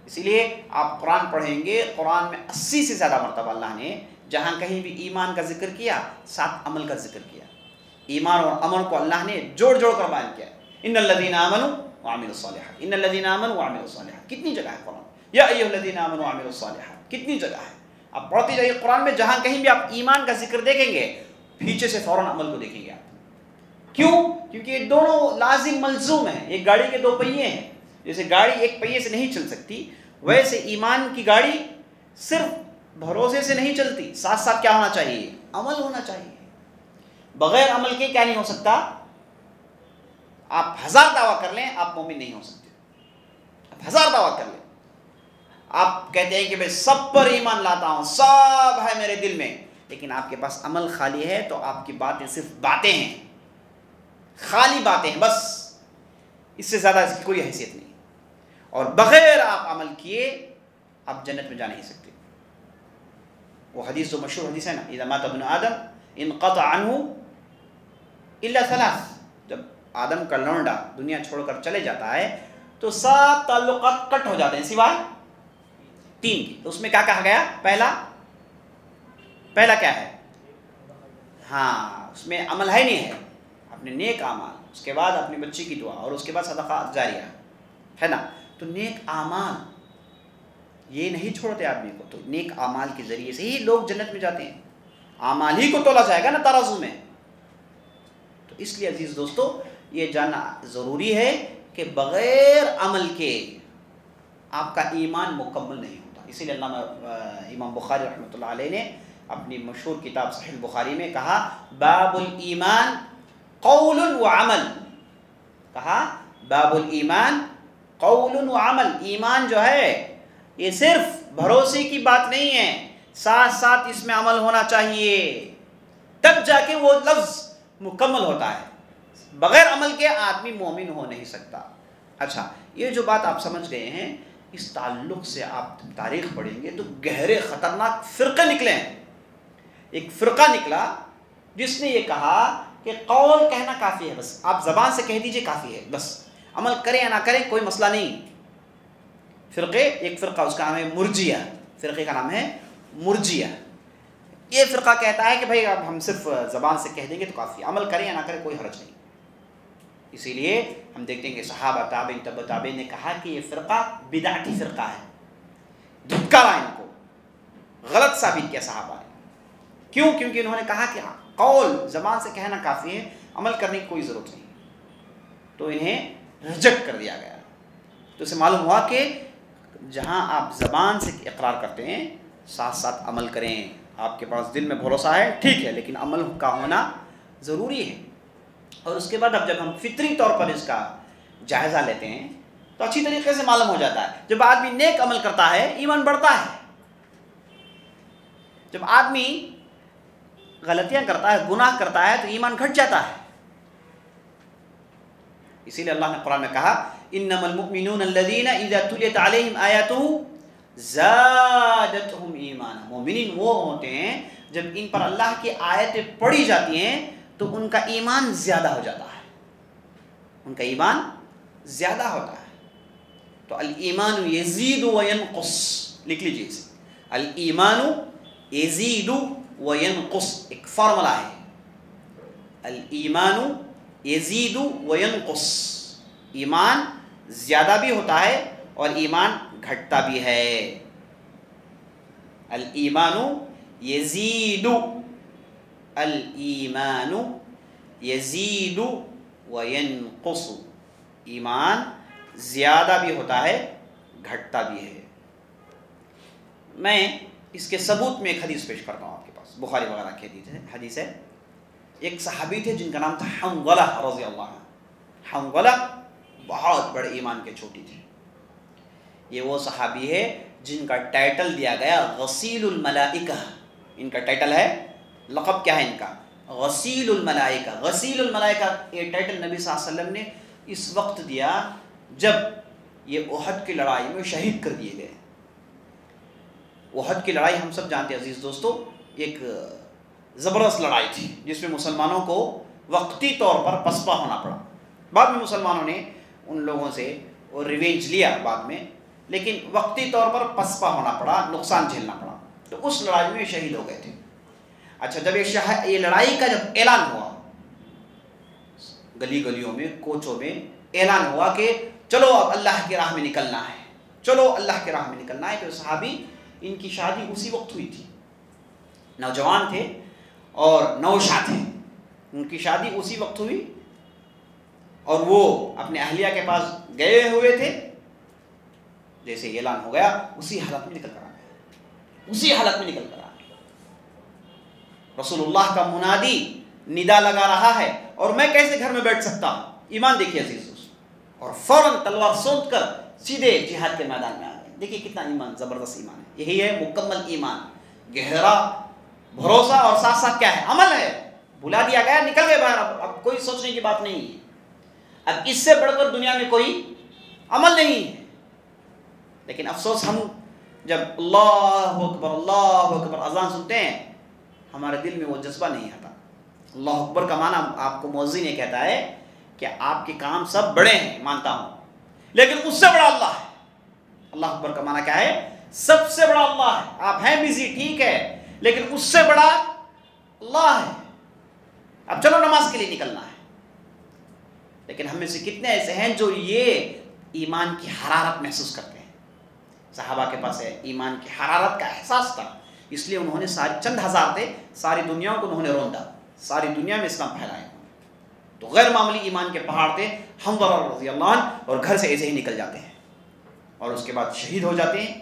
اسی لیے آپ قرآن پڑھیں گے، قرآن میں 80 سے زیادہ مرتبہ اللہ نے جہاں کہیں بھی ایمان کا ذکر کیا، ساتھ عمل کا ذکر کیا۔ ایمان اور عمل کو اللہ نے جوڑ جوڑ کر بیان کیا۔ ان الذین آمنوا وعملوا الصالحات، ان الذین آمنوا وعملوا الصالحات، کتنی جگہ ہے قرآن؟ یا ایھا الذین آمنوا وعملوا الصالحات، کتنی جگہ ہے؟ آپ پڑھتے جائیے قرآن میں، جہاں کہیں بھی آپ ایمان کا ذکر دیکھیں گے پیچھے سے فوراً عمل کو دیکھیں گے آپ۔ کیوں؟ کیونکہ یہ دونوں لازم ملزوم ہیں، ایک گاڑی کے دو پہیے ہیں، جیسے گاڑی ایک پہیے سے نہیں چل سکتی، ویسے ایمان کی گاڑی صرف بھروسے سے نہیں چلتی، ساتھ ساتھ کیا ہونا چاہیے؟ عمل ہونا چاہیے۔ بغیر عمل کے کیا نہیں ہو سکتا؟ آپ 1000 دعویٰ کر لیں، آپ مومن نہیں ہو سکتے۔ آپ 1000 دعویٰ کر لیں، آپ کہتے ہیں کہ میں سب پر ایمان لاتا ہوں، سب ہے میرے دل میں، لیکن آپ کے پاس عمل خالی ہے تو آپ کی باتیں صرف باتیں ہیں، خالی باتیں ہیں بس، اس سے زیادہ اس کی کوئی حیثیت نہیں، اور بغیر آپ عمل کیے آپ جنت میں جا نہیں سکتے۔ وہ حدیث جو مشہور حدیث ہے نا، اذا مات ابن آدم انقطع عنہ الا ثلاث، جب آدم کا لونڈا دنیا چھوڑ کر چلے جاتا ہے تو سب تعلقات کٹ ہو جاتے ہیں سوائے 3 کی۔ تو اس میں کیا کہا گیا؟ پہلا کیا ہے؟ ہاں، اس میں عمل ہے نہیں ہے، اپنے نیک اعمال، اس کے بعد اپنی بچی کی دعا، اور اس کے بعد صدقہ جاریہ ہے نا۔ تو نیک اعمال یہ نہیں چھوڑتے آدمی کو، تو نیک اعمال کے ذریعے سے ہی لوگ جنت میں جاتے ہیں، اعمال ہی کو تولا جائے گا نا ترازو میں۔ تو اس لیے عزیز دوستو یہ جاننا ضروری ہے کہ بغیر عمل کے آپ کا ایمان مکمل نہیں ہوتا۔ اسی لیے علامہ امام بخاری رحمۃ اللہ علیہ نے اپنی مشہور کتاب صحیح البخاری میں کہا باب الایمان قول و عمل، کہا باب الایمان قول و عمل، ایمان جو ہے یہ صرف بھروسے کی بات نہیں ہے، ساتھ ساتھ اس میں عمل ہونا چاہیے، تب جا کے وہ لفظ مکمل ہوتا ہے، بغیر عمل کے آدمی مومن ہو نہیں سکتا۔ اچھا، یہ جو بات آپ سمجھ گئے ہیں، اس تعلق سے آپ تاریخ پڑھیں گے تو گہرے خطرناک فرقے نکلے ہیں۔ ایک فرقہ نکلا جس نے یہ کہا کہ قول کہنا کافی ہے، بس آپ زبان سے کہہ دیجئے کافی ہے، بس عمل کریں یا نہ کریں کوئی مسئلہ نہیں۔ ایک فرقہ اس کا نام ہے مرجیہ، فرقے کا نام ہے مرجیہ۔ یہ فرقہ کہتا ہے کہ بھائی اب ہم صرف زبان سے کہہ دیں گے تو کافی، عمل کریں یا نہ کریں کوئی حرج نہیں۔ اسی لیے ہم دیکھتے ہیں کہ صحابہ تابعین تبع تابعین نے کہا کہ یہ فرقہ بدعتی فرقہ ہے، دھتکارا ان کو، غلط ثابت کیا صحابہ نے۔ کیوں؟ کیونکہ انہوں نے کہا کہ قول زبان سے کہنا کافی ہے، عمل کرنے کی کوئی ضرورت نہیں، تو انہیں ریجیکٹ کر دیا گیا۔ تو اسے معلوم ہوا کہ جہاں آپ زبان سے اقرار کرتے ہیں ساتھ ساتھ عمل کریں، آپ کے پاس دل میں بھروسہ ہے ٹھیک ہے، لیکن عمل کا ہونا ضروری ہے۔ اور اس کے بعد اب جب ہم فطری طور پر اس کا جائزہ لیتے ہیں تو اچھی طریقے سے معلوم ہو جاتا ہے، جب آدمی نیک عمل کرتا ہے ایمان بڑھتا ہے، جب آدمی غلطیاں کرتا ہے، گناہ کرتا ہے تو ایمان گھٹ جاتا ہے۔ اسی لیے اللہ نے قرآن میں کہا انما المؤمنون الذین اذا تلیت علیہم آیاتہ زادتہم ایمانا، مومنین وہ ہوتے ہیں جب ان پر اللہ کی آیتیں پڑھی جاتی ہیں تو ان کا ایمان زیادہ ہو جاتا ہے، ان کا ایمان زیادہ ہوتا ہے۔ تو الایمان یزید و ینقص، لکھ لیجیے اسے، الایمان یزید و ینقص، ایک فارمولا ہے، الایمان یزید و ینقص، ایمان زیادہ بھی ہوتا ہے اور ایمان گھٹتا بھی ہے۔ الایمان یزید، الایمان یزید و ینقص، ایمان زیادہ بھی ہوتا ہے گھٹتا بھی ہے۔ میں اس کے ثبوت میں ایک حدیث پیش کرتا ہوں آپ کے پاس، بخاری وغیرہ کی حدیث ہے۔ ایک صحابی تھے جن کا نام تھا حنظلہ رضی اللہ عنہ۔ حنظلہ بہت بڑے ایمان کے چھوٹی تھے۔ یہ وہ صحابی ہے جن کا ٹائٹل دیا گیا غسیل الملائکہ، ان کا ٹائٹل ہے، لقب کیا ہے ان کا؟ غسیل الملائکہ۔ غسیل الملائکہ یہ ٹائٹل نبی صلی اللہ علیہ وسلم نے اس وقت دیا جب یہ احد کی لڑائی میں شہید کر دیے گئے۔ احد کی لڑائی ہم سب جانتے ہیں عزیز دوستو، ایک زبردست لڑائی تھی جس میں مسلمانوں کو وقتی طور پر پسپا ہونا پڑا۔ بعد میں مسلمانوں نے ان لوگوں سے وہ ریونج لیا بعد میں، لیکن وقتی طور پر پسپا ہونا پڑا، نقصان جھیلنا پڑا، تو اس لڑائی میں شہید ہو گئے تھے۔ اچھا، جب یہ لڑائی کا جب اعلان ہوا، گلی گلیوں میں، کوچوں میں اعلان ہوا کہ چلو اب اللہ کی راہ میں نکلنا ہے، چلو اللہ کی راہ میں نکلنا ہے، تو صحابی ان کی شادی اسی وقت ہوئی تھی، نوجوان تھے اور نوشا تھے، ان کی شادی اسی وقت ہوئی اور وہ اپنے اہلیہ کے پاس گئے ہوئے تھے۔ جیسے اعلان ہو گیا اسی حالت میں نکل کر آ گئے، اسی حالت میں نکل کر آ گئے۔ رسول اللہ کا منادی ندا لگا رہا ہے اور میں کیسے گھر میں بیٹھ سکتا ہوں؟ ایمان دیکھیے عزیز، اور فوراً تلوار سونت کر سیدھے جہاد کے میدان میں آ گئے۔ دیکھیے کتنا ایمان، زبردست ایمان ہے، یہی ہے مکمل ایمان، گہرا بھروسہ اور ساتھ ساتھ کیا ہے؟ عمل ہے. بلا دیا گیا، نکل گئے باہر. اب کوئی سوچنے کی بات نہیں ہے. اب اس سے بڑھ کر دنیا میں کوئی عمل نہیں ہے. لیکن افسوس، ہم جب اللہ اکبر اذان سنتے ہیں ہمارے دل میں وہ جذبہ نہیں آتا. اللہ اکبر کا معنی آپ کو مؤذن یہ کہتا ہے کہ آپ کے کام سب بڑے ہیں، مانتا ہوں، لیکن اس سے بڑا اللہ ہے. اللہ اکبر کا معنی کیا ہے؟ سب سے بڑا اللہ ہے. آپ ہیں بزی، ٹھیک ہے، لیکن اس سے بڑا اللہ ہے. اب چلو نماز کے لیے نکلنا ہے. لیکن ہم میں سے کتنے ایسے ہیں جو یہ ایمان کی حرارت محسوس کرتے ہیں؟ صحابہ کے پاس ہے ایمان کی حرارت کا احساس تھا، اس لیے انہوں نے چند ہزار تھے، ساری دنیا کو انہوں نے روندا، ساری دنیا میں اسلام پھیلایا. تو غیر معمولی ایمان کے پہاڑ تھے. حنظلہ رضی اللہ عنہ اور گھر سے ایسے ہی نکل جاتے ہیں اور اس کے بعد شہید ہو جاتے ہیں.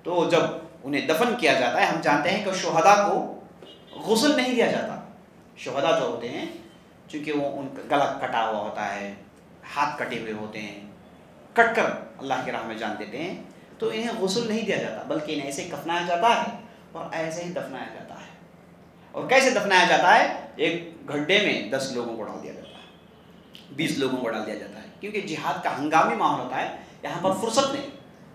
تو جب انہیں دفن کیا جاتا ہے، ہم جانتے ہیں کہ شہداء کو غسل نہیں دیا جاتا. شہداء جو ہوتے ہیں، چونکہ وہ ان کا گلا کٹا ہوا ہوتا ہے، ہاتھ کٹے ہوئے ہوتے ہیں، کٹ کر اللہ کی راہ میں جان دیتے ہیں، تو انہیں غسل نہیں دیا جاتا، بلکہ انہیں ایسے کفنایا جاتا ہے اور ایسے ہی دفنایا جاتا ہے. اور کیسے دفنایا جاتا ہے؟ ایک گھڈے میں 10 لوگوں کو ڈال دیا جاتا ہے، 20 لوگوں کو ڈال دیا جاتا ہے، کیونکہ جہاد کا ہنگامی ماحول ہوتا ہے. یہاں پر فرصت نہیں،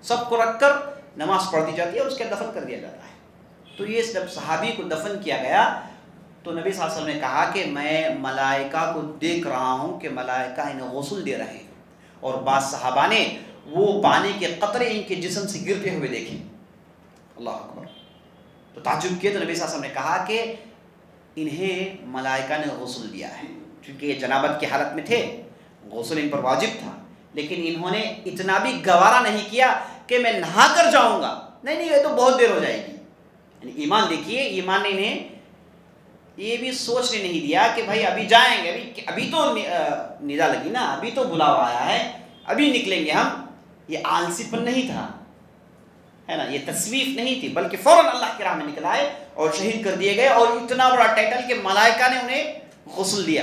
سب کو رکھ کر نماز پڑھ دی جاتی ہے اور اس کے دفن کر دیا جاتا ہے. تو یہ جب صحابی کو دفن کیا گیا تو نبی صلی اللہ علیہ وسلم نے کہا کہ میں ملائکہ کو دیکھ رہا ہوں کہ ملائکہ انہیں غسل دے رہے ہیں. اور بعض صحابہ نے وہ پانی کے قطرے ان کے جسم سے گرتے ہوئے دیکھے. اللہ اکبر. تو تعجب کیا تو نبی صلی اللہ علیہ وسلم نے کہا کہ انہیں ملائکہ نے غسل دیا ہے، کیونکہ یہ جنابت کی حالت میں تھے، غسل ان پر واجب تھا، لیکن انہوں نے اتنا بھی گوارا نہیں کیا کہ میں نہا کر جاؤں گا. نہیں، یہ تو بہت دیر ہو جائے گی. یعنی ایمان دیکھیے، ایمان نے انہیں یہ بھی سوچنے نہیں دیا کہ بھائی ابھی جائیں گے، ابھی تو ندا لگی نا، ابھی تو بلاوا آیا ہے، ابھی نکلیں گے ہم. یہ آلسی پن نہیں تھا، ہے نا، یہ تصویف نہیں تھی، بلکہ فوراً اللہ کی راہ میں نکل آئے اور شہید کر دیے گئے. اور اتنا بڑا ٹائٹل کہ ملائکہ نے انہیں غسل دیا.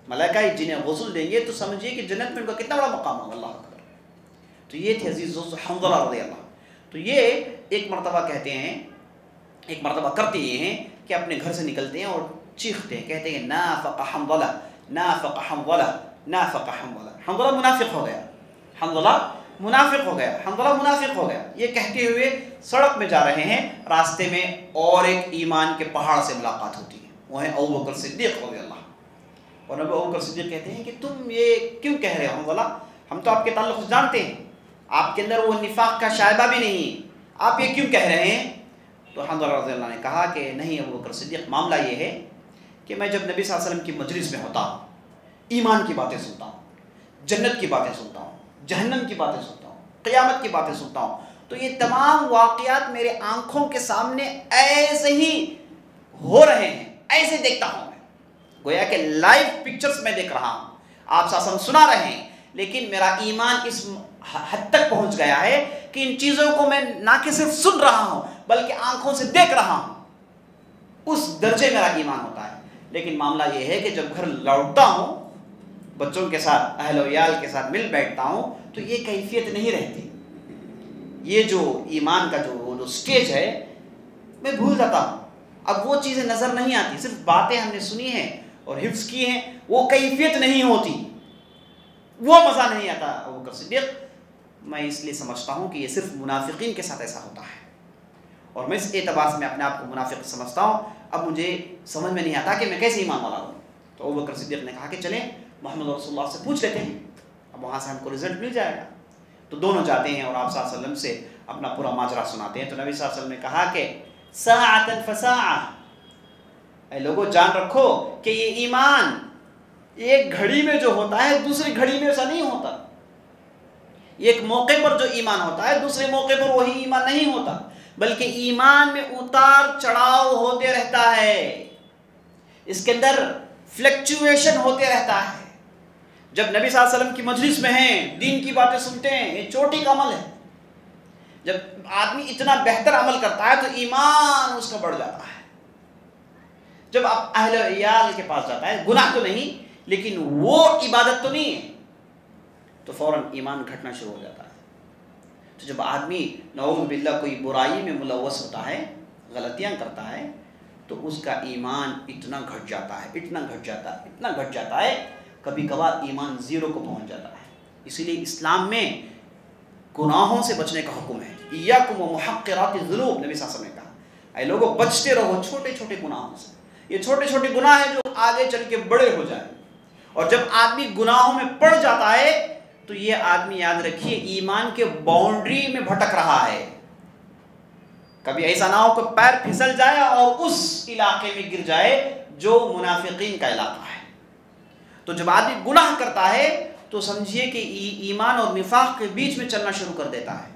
ملائکہ جنہیں غسل دیں گے تو سمجھیے کہ جنت میں ان کا کتنا بڑا مقام ہوگا. اللہ اکبر. تو یہ تھے عزیز دوست حنظلہ رضی اللہ. تو یہ ایک مرتبہ کہتے ہیں، ایک مرتبہ کرتے یہ ہیں کہ اپنے گھر سے نکلتے ہیں اور چیختے ہیں، کہتے ہیں نافق حنظلہ، نافق حنظلہ، نافق حنظلہ. حنظلہ منافق ہو گیا، حنظلہ منافق ہو گیا، حنظلہ منافق ہو گیا. یہ کہتے ہوئے سڑک میں جا رہے ہیں، راستے میں اور ایک ایمان کے پہاڑ سے ملاقات ہوتی ہے، وہ ہے ابوبکر صدیق رضی اللہ. اور ابوبکر صدیق کہتے ہیں کہ تم یہ کیوں کہہ رہے ہو حنظلہ؟ ہم تو آپ کے تعلق جانتے ہیں، آپ کے اندر وہ نفاق کا شائبہ بھی نہیں، آپ یہ کیوں کہہ رہے ہیں؟ تو حنظلہ رضی اللہ نے کہا کہ نہیں ابوبکر صدیق، معاملہ یہ ہے کہ میں جب نبی صلی اللہ علیہ وسلم کی مجلس میں ہوتا ہوں، ایمان کی باتیں سنتا ہوں، جنت کی باتیں سنتا ہوں، جہنم کی باتیں سنتا ہوں، قیامت کی باتیں سنتا ہوں، تو یہ تمام واقعات میرے آنکھوں کے سامنے ایسے ہی ہو رہے ہیں، ایسے دیکھتا ہوں میں، گویا کہ لائیو پکچرز میں دیکھ رہا ہوں. آپ صلی اللہ علیہ وسلم سنا رہے ہیں، لیکن میرا ایمان اس حد تک پہنچ گیا ہے کہ ان چیزوں کو میں نہ کہ صرف سن رہا ہوں بلکہ آنکھوں سے دیکھ رہا ہوں. اس درجے میرا ایمان ہوتا ہے. لیکن معاملہ یہ ہے کہ جب گھر لوٹتا ہوں، بچوں کے ساتھ، اہل و عیال کے ساتھ مل بیٹھتا ہوں، تو یہ کیفیت نہیں رہتی. یہ جو ایمان کا جو سٹیج ہے میں بھول جاتا ہوں. اب وہ چیزیں نظر نہیں آتی، صرف باتیں ہم نے سنی ہیں اور حفظ کی ہیں، وہ کیفیت نہیں ہوتی، وہ مزہ نہیں آتا. ابوبکر صدیق، میں اس لیے سمجھتا ہوں کہ یہ صرف منافقین کے ساتھ ایسا ہوتا ہے، اور میں اس اعتبار سے میں اپنے آپ کو منافق سمجھتا ہوں. اب مجھے سمجھ میں نہیں آتا کہ میں کیسے ایمان والا ہوں. تو ابوبکر صدیق نے کہا کہ چلیں محمد رسول اللہ سے پوچھ لیتے ہیں، اب وہاں سے ہم کو رزلٹ مل جائے گا. تو دونوں جاتے ہیں اور آپ صلی اللہ علیہ وسلم سے اپنا پورا ماجرا سناتے ہیں. تو نبی صلی اللہ علیہ وسلم نے کہا کہ ساعۃ فساعۃ، اے لوگوں جان رکھو کہ یہ ایمان ایک گھڑی میں جو ہوتا ہے دوسری گھڑی میں ایسا نہیں ہوتا. ایک موقع پر جو ایمان ہوتا ہے دوسرے موقع پر وہی ایمان نہیں ہوتا، بلکہ ایمان میں اتار چڑھاؤ ہوتے رہتا ہے، اس کے اندر فلیکچویشن ہوتے رہتا ہے. جب نبی صلی اللہ علیہ وسلم کی مجلس میں ہیں، دین کی باتیں سنتے ہیں، یہ چوٹی کا عمل ہے. جب آدمی اتنا بہتر عمل کرتا ہے تو ایمان اس کا بڑھ جاتا ہے. جب آپ اہل عیال کے پاس جاتا ہے، گناہ تو نہیں لیکن وہ عبادت تو نہیں ہے، تو فوراً ایمان گھٹنا شروع ہو جاتا ہے. تو جب آدمی نعوذ باللہ کوئی برائی میں ملوث ہوتا ہے، غلطیاں کرتا ہے تو اس کا ایمان اتنا گھٹ جاتا ہے، اتنا گھٹ جاتا ہے، کبھی کبھار ایمان زیرو کو پہنچ جاتا ہے۔ اسی لیے اسلام میں گناہوں سے بچنے کا حکم ہے، ایاکم ومحقرات الذنوب، نبی صلی اللہ علیہ وسلم نے کہا اے لوگوں بچتے رہو چھوٹے چھوٹے گناہوں سے۔ یہ چھوٹے چھوٹے گناہ ہیں جو آگے چل کے بڑے ہو جائیں، اور جب آدمی گناہوں میں پڑ جاتا ہے تو یہ آدمی یاد رکھیے ایمان کے باؤنڈری میں بھٹک رہا ہے۔ کبھی ایسا نہ ہو کہ پیر پھسل جائے اور اس علاقے میں گر جائے جو منافقین کا علاقہ ہے۔ تو جب آدمی گناہ کرتا ہے تو سمجھیے کہ ایمان اور نفاق کے بیچ میں چلنا شروع کر دیتا ہے،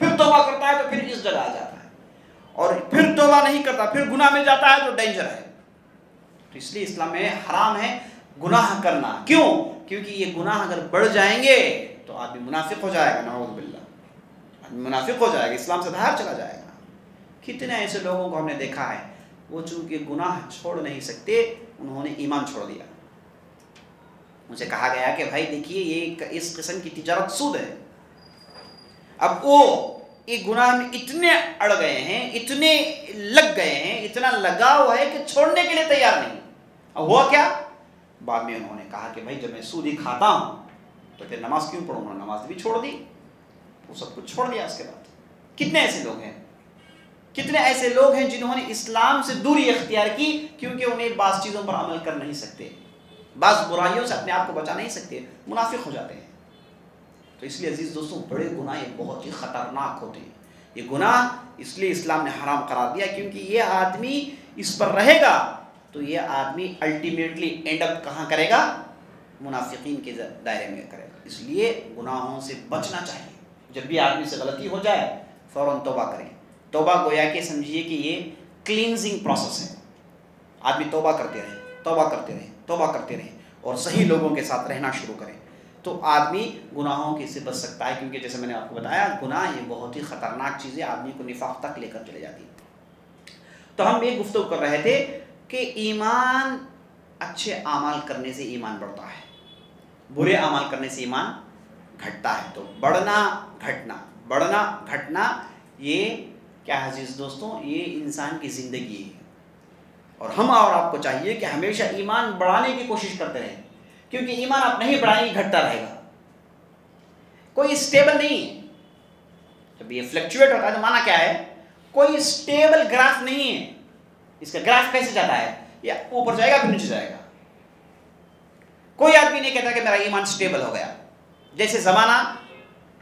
پھر توبہ کرتا ہے تو پھر اس جگہ آ جاتا ہے، اور پھر توبہ نہیں کرتا پھر گناہ میں جاتا ہے تو ڈینجر ہے۔ تو اس لیے اسلام میں حرام ہے گناہ کرنا۔ کیوں؟ کیونکہ یہ گناہ اگر بڑھ جائیں گے تو آدمی منافق ہو جائے گا، نعوذ باللہ، آدمی منافق ہو جائے گا، اسلام سے باہر چلا جائے گا۔ کتنے ایسے لوگوں کو ہم نے دیکھا ہے وہ چونکہ گناہ چھوڑ نہیں سکتے انہوں نے ایمان چھوڑ دیا۔ مجھے کہا گیا کہ بھائی دیکھیے یہ اس قسم کی تجارت سود ہے۔ اب وہ ایک گناہ میں اتنے اڑ گئے ہیں، اتنے لگ گئے ہیں، اتنا لگاؤ ہے کہ چھوڑنے کے لیے تیار نہیں۔ اب ہوا کیا؟ بعد میں انہوں نے کہا کہ بھائی جب میں سود ہی کھاتا ہوں تو پھر نماز کیوں پڑھوں؟ نماز بھی چھوڑ دی، وہ سب کچھ چھوڑ دیا اس کے بعد۔ کتنے ایسے لوگ ہیں، کتنے ایسے لوگ ہیں جنہوں نے اسلام سے دوری اختیار کی کیونکہ انہیں بعض چیزوں پر عمل کر نہیں سکتے، بعض برائیوں سے اپنے آپ کو بچا نہیں سکتے، منافق ہو جاتے ہیں۔ تو اس لیے عزیز دوستوں بڑے گناہ یہ بہت ہی خطرناک ہوتے ہیں۔ یہ گناہ اس لیے اسلام نے حرام قرار دیا کیونکہ یہ آدمی اس پر رہے گا تو یہ آدمی الٹیمیٹلی اینڈ اپ کہاں کرے گا؟ منافقین کے دائرے میں کرے گا۔ اس لیے گناہوں سے بچنا چاہیے۔ جب بھی آدمی سے غلطی ہو جائے فوراً توبہ کریں۔ توبہ گویا کہ سمجھیے کہ یہ کلینزنگ پروسیس ہے۔ آدمی توبہ کرتے رہے اور صحیح لوگوں کے ساتھ رہنا شروع کریں تو آدمی گناہوں کی سے بچ سکتا ہے، کیونکہ جیسے میں نے آپ کو بتایا گناہ یہ بہت ہی خطرناک چیز ہے، آدمی کو نفاق تک لے کر چلے جاتی ہے۔ تو ہم یہ گفتگو کر رہے تھے کہ ایمان اچھے اعمال کرنے سے ایمان بڑھتا ہے، برے اعمال کرنے سے ایمان گھٹتا ہے۔ تو بڑھنا گھٹنا یہ کیا عزیز دوستوں، یہ انسان کی زندگی ہے، اور ہم اور آپ کو چاہیے کہ ہمیشہ ایمان بڑھانے کی کوشش کرتے رہیں، کیونکہ ایمان آپ نہیں بڑھائیں گے گھٹتا رہے گا، کوئی اسٹیبل نہیں ہے۔ جب یہ فلکچویٹ ہوتا ہے تو معنی کیا ہے؟ کوئی اسٹیبل گراف نہیں ہے۔ اس کا گراف کیسے جاتا ہے؟ یا اوپر جائے گا پھر نیچے جائے گا۔ کوئی آدمی نہیں کہتا کہ میرا ایمان اسٹیبل ہو گیا۔ جیسے زمانہ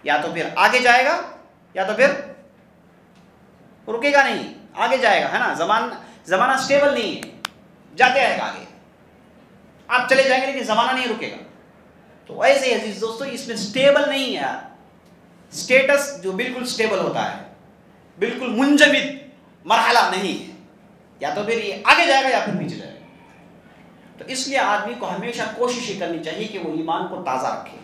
یا تو پھر آگے جائے گا یا تو پھر رکے گا نہیں، آگے جائے گا، ہے نا۔ زمانہ اسٹیبل نہیں ہے، جاتے رہے گا آگے، آپ چلے جائیں گے لیکن زمانہ نہیں رکے گا۔ تو ایسے ہی عزیز دوستو اس میں اسٹیبل نہیں ہے، اسٹیٹس جو بالکل اسٹیبل ہوتا ہے، بالکل منجمد مرحلہ نہیں ہے، یا تو پھر یہ آگے جائے گا یا پھر پیچھے جائے گا۔ تو اس لیے آدمی کو ہمیشہ کوشش یہ کرنی چاہیے کہ وہ ایمان کو تازہ رکھے،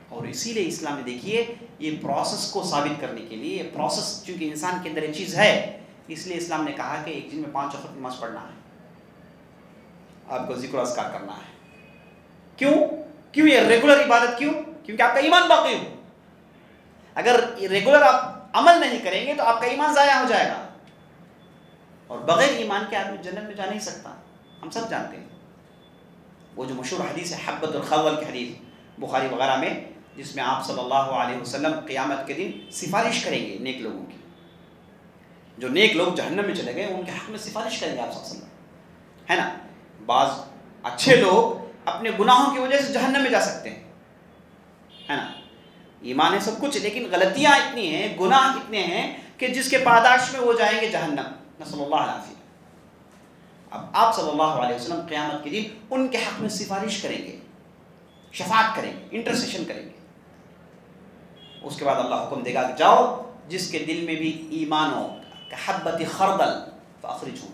اور اسی لیے اسلام میں دیکھیے یہ پروسیس کو ثابت کرنے کے لیے، یہ پروسیس چونکہ انسان کے اندر یہ چیز ہے، اس لیے اسلام نے کہا کہ ایک دن میں 5 وقت نماز پڑھنا ہے، آپ کو ذکر و اذکار کرنا ہے۔ کیوں یہ ریگولر عبادت کیوں؟ کیونکہ آپ کا ایمان باقی ہو۔ اگر ریگولر آپ عمل نہیں کریں گے تو آپ کا ایمان ضائع ہو جائے گا، اور بغیر ایمان کے آدمی جنت میں جا نہیں سکتا، ہم سب جانتے ہیں۔ وہ جو مشہور حدیث ہے حبۃ الخردل کی حدیث بخاری وغیرہ میں، جس میں آپ صلی اللہ علیہ وسلم قیامت کے دن سفارش کریں گے نیک لوگوں کی، جو نیک لوگ جہنم میں چلے گئے ان کے حق میں سفارش کریں گے آپ صلی اللہ علیہ وسلم، ہے نا۔ بعض اچھے لوگ اپنے گناہوں کی وجہ سے جہنم میں جا سکتے ہیں، ہے نا۔ ایمان ہے سب کچھ، لیکن غلطیاں اتنی ہیں، گناہ اتنے ہیں کہ جس کے پاداش میں وہ جائیں گے جہنم، نسأل اللہ العافیہ۔ اب آپ صلی اللہ علیہ وسلم قیامت کے دن ان کے حق میں سفارش کریں گے، شفاعت کریں گے، انٹرسیشن کریں گے۔ اس کے بعد اللہ حکم دے گا کہ جاؤ جس کے دل میں بھی ایمان ہو کحبۃ خردل فاخرجہم،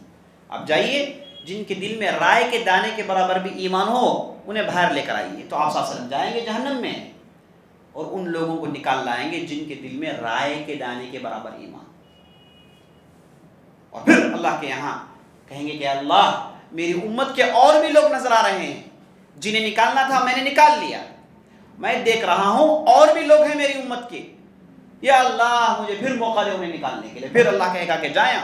آپ جائیے جن کے دل میں رائے کے دانے کے برابر بھی ایمان ہو انہیں باہر لے کر آئیے۔ تو آپ صلی اللہ علیہ وسلم جائیں گے جہنم میں اور ان لوگوں کو نکال لائیں گے جن کے دل میں رائے کے دانے کے برابر ایمان، اور پھر اللہ کے یہاں کہیں گے کہ اللہ میری امت کے اور بھی لوگ نظر آ رہے ہیں، جنہیں نکالنا تھا میں نے نکال لیا، میں دیکھ رہا ہوں اور بھی لوگ ہیں میری امت کے، یا اللہ مجھے پھر موقع دے انہیں نکالنے کے لیے۔ پھر اللہ کہے گا کہ جائیں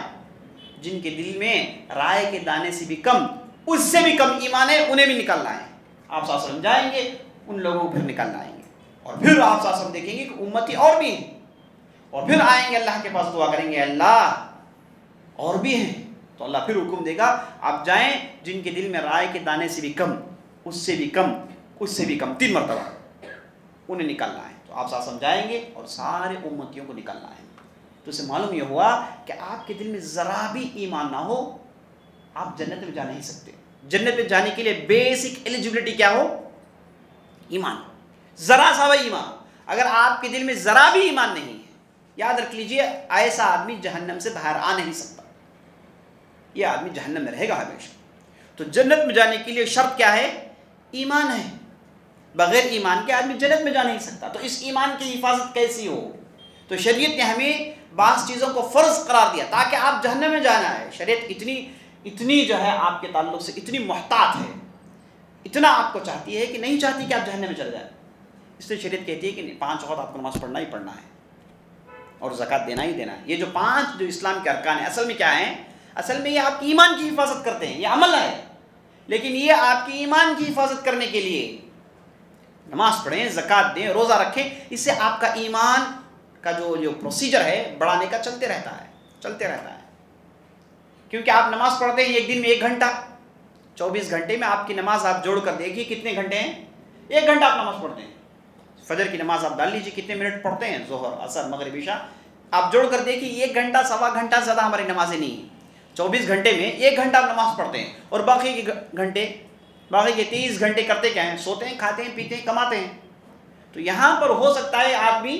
جن کے دل میں رائے کے دانے سے بھی کم، اس سے بھی کم ایمان ہے، انہیں بھی نکالنا ہے۔ آپ صلی اللہ علیہ وسلم جائیں گے، ان لوگوں کو پھر نکالنا آئیں گے، اور پھر آپ صلی اللہ علیہ وسلم دیکھیں گے کہ امتی اور بھی ہیں، اور پھر آئیں گے اللہ کے پاس دعا کریں گے اللہ اور بھی ہیں، تو اللہ پھر حکم دے گا آپ جائیں جن کے دل میں رائے کے دانے سے بھی کم، اس سے بھی کم، اس سے بھی کم، 3 مرتبہ انہیں نکالنا ہے۔ تو آپ صلی اللہ علیہ وسلم جائیں گے اور سارے امتیوں کو نکالنا ہے۔ تو اسے معلوم یہ ہوا کہ آپ کے دل میں ذرا بھی ایمان نہ ہو آپ جنت میں جا نہیں سکتے۔ جنت میں جانے کے لیے بیسک ایلیجبلٹی کیا ہو؟ ایمان، ذرا سا بھی ایمان۔ اگر آپ کے دل میں ذرا بھی ایمان نہیں ہے، یاد رکھ لیجئے ایسا آدمی جہنم سے باہر آ نہیں سکتا، یہ آدمی جہنم میں رہے گا ہمیشہ۔ تو جنت میں جانے کے لیے شرط کیا ہے؟ ایمان ہے، بغیر ایمان کے آدمی جنت میں جا نہیں سکتا۔ تو اس ایمان کی حفاظت کیسی ہو؟ تو شریعت نے ہمیں بعض چیزوں کو فرض قرار دیا تاکہ آپ جہنم میں جانا ہے۔ شریعت اتنی جو ہے آپ کے تعلق سے اتنی محتاط ہے، اتنا آپ کو چاہتی ہے کہ نہیں چاہتی کہ آپ جہنم میں چل جائیں۔ اس لیے شریعت کہتی ہے کہ 5 وقت آپ کو نماز پڑھنا ہی پڑھنا ہے اور زکوٰۃ دینا ہی دینا ہے۔ یہ جو 5 جو اسلام کے ارکان ہیں اصل میں کیا ہیں؟ اصل میں یہ آپ کی ایمان کی حفاظت کرتے ہیں، یہ عمل ہے، لیکن یہ آپ کی ایمان کی حفاظت کرنے کے لیے نماز پڑھیں، زکوٰۃ دیں، روزہ رکھیں، اس سے آپ کا ایمان کا جو پروسیجر ہے بڑھانے کا چلتے رہتا ہے۔ کیونکہ آپ نماز پڑھتے ہیں ایک دن میں 1 گھنٹہ، 24 گھنٹے میں آپ کی نماز آپ جوڑ کر دیکھیے کتنے گھنٹے ہیں؟ 1 گھنٹہ آپ نماز پڑھتے ہیں۔ فجر کی نماز آپ ڈال لیجیے کتنے منٹ پڑھتے ہیں، ظہر، عصر، مغرب، عشاء، آپ جوڑ کر دیکھیے 1 گھنٹہ، 1.25 گھنٹہ زیادہ ہماری نمازیں نہیں ہیں۔ 24 گھنٹے میں 1 گھنٹہ آپ نماز پڑھتے ہیں، اور باقی کے 30 گھنٹے کرتے کیا ہیں؟ سوتے ہیں، کھاتے ہیں، پیتے ہیں، کماتے ہیں۔ تو یہاں پر ہو سکتا ہے آدمی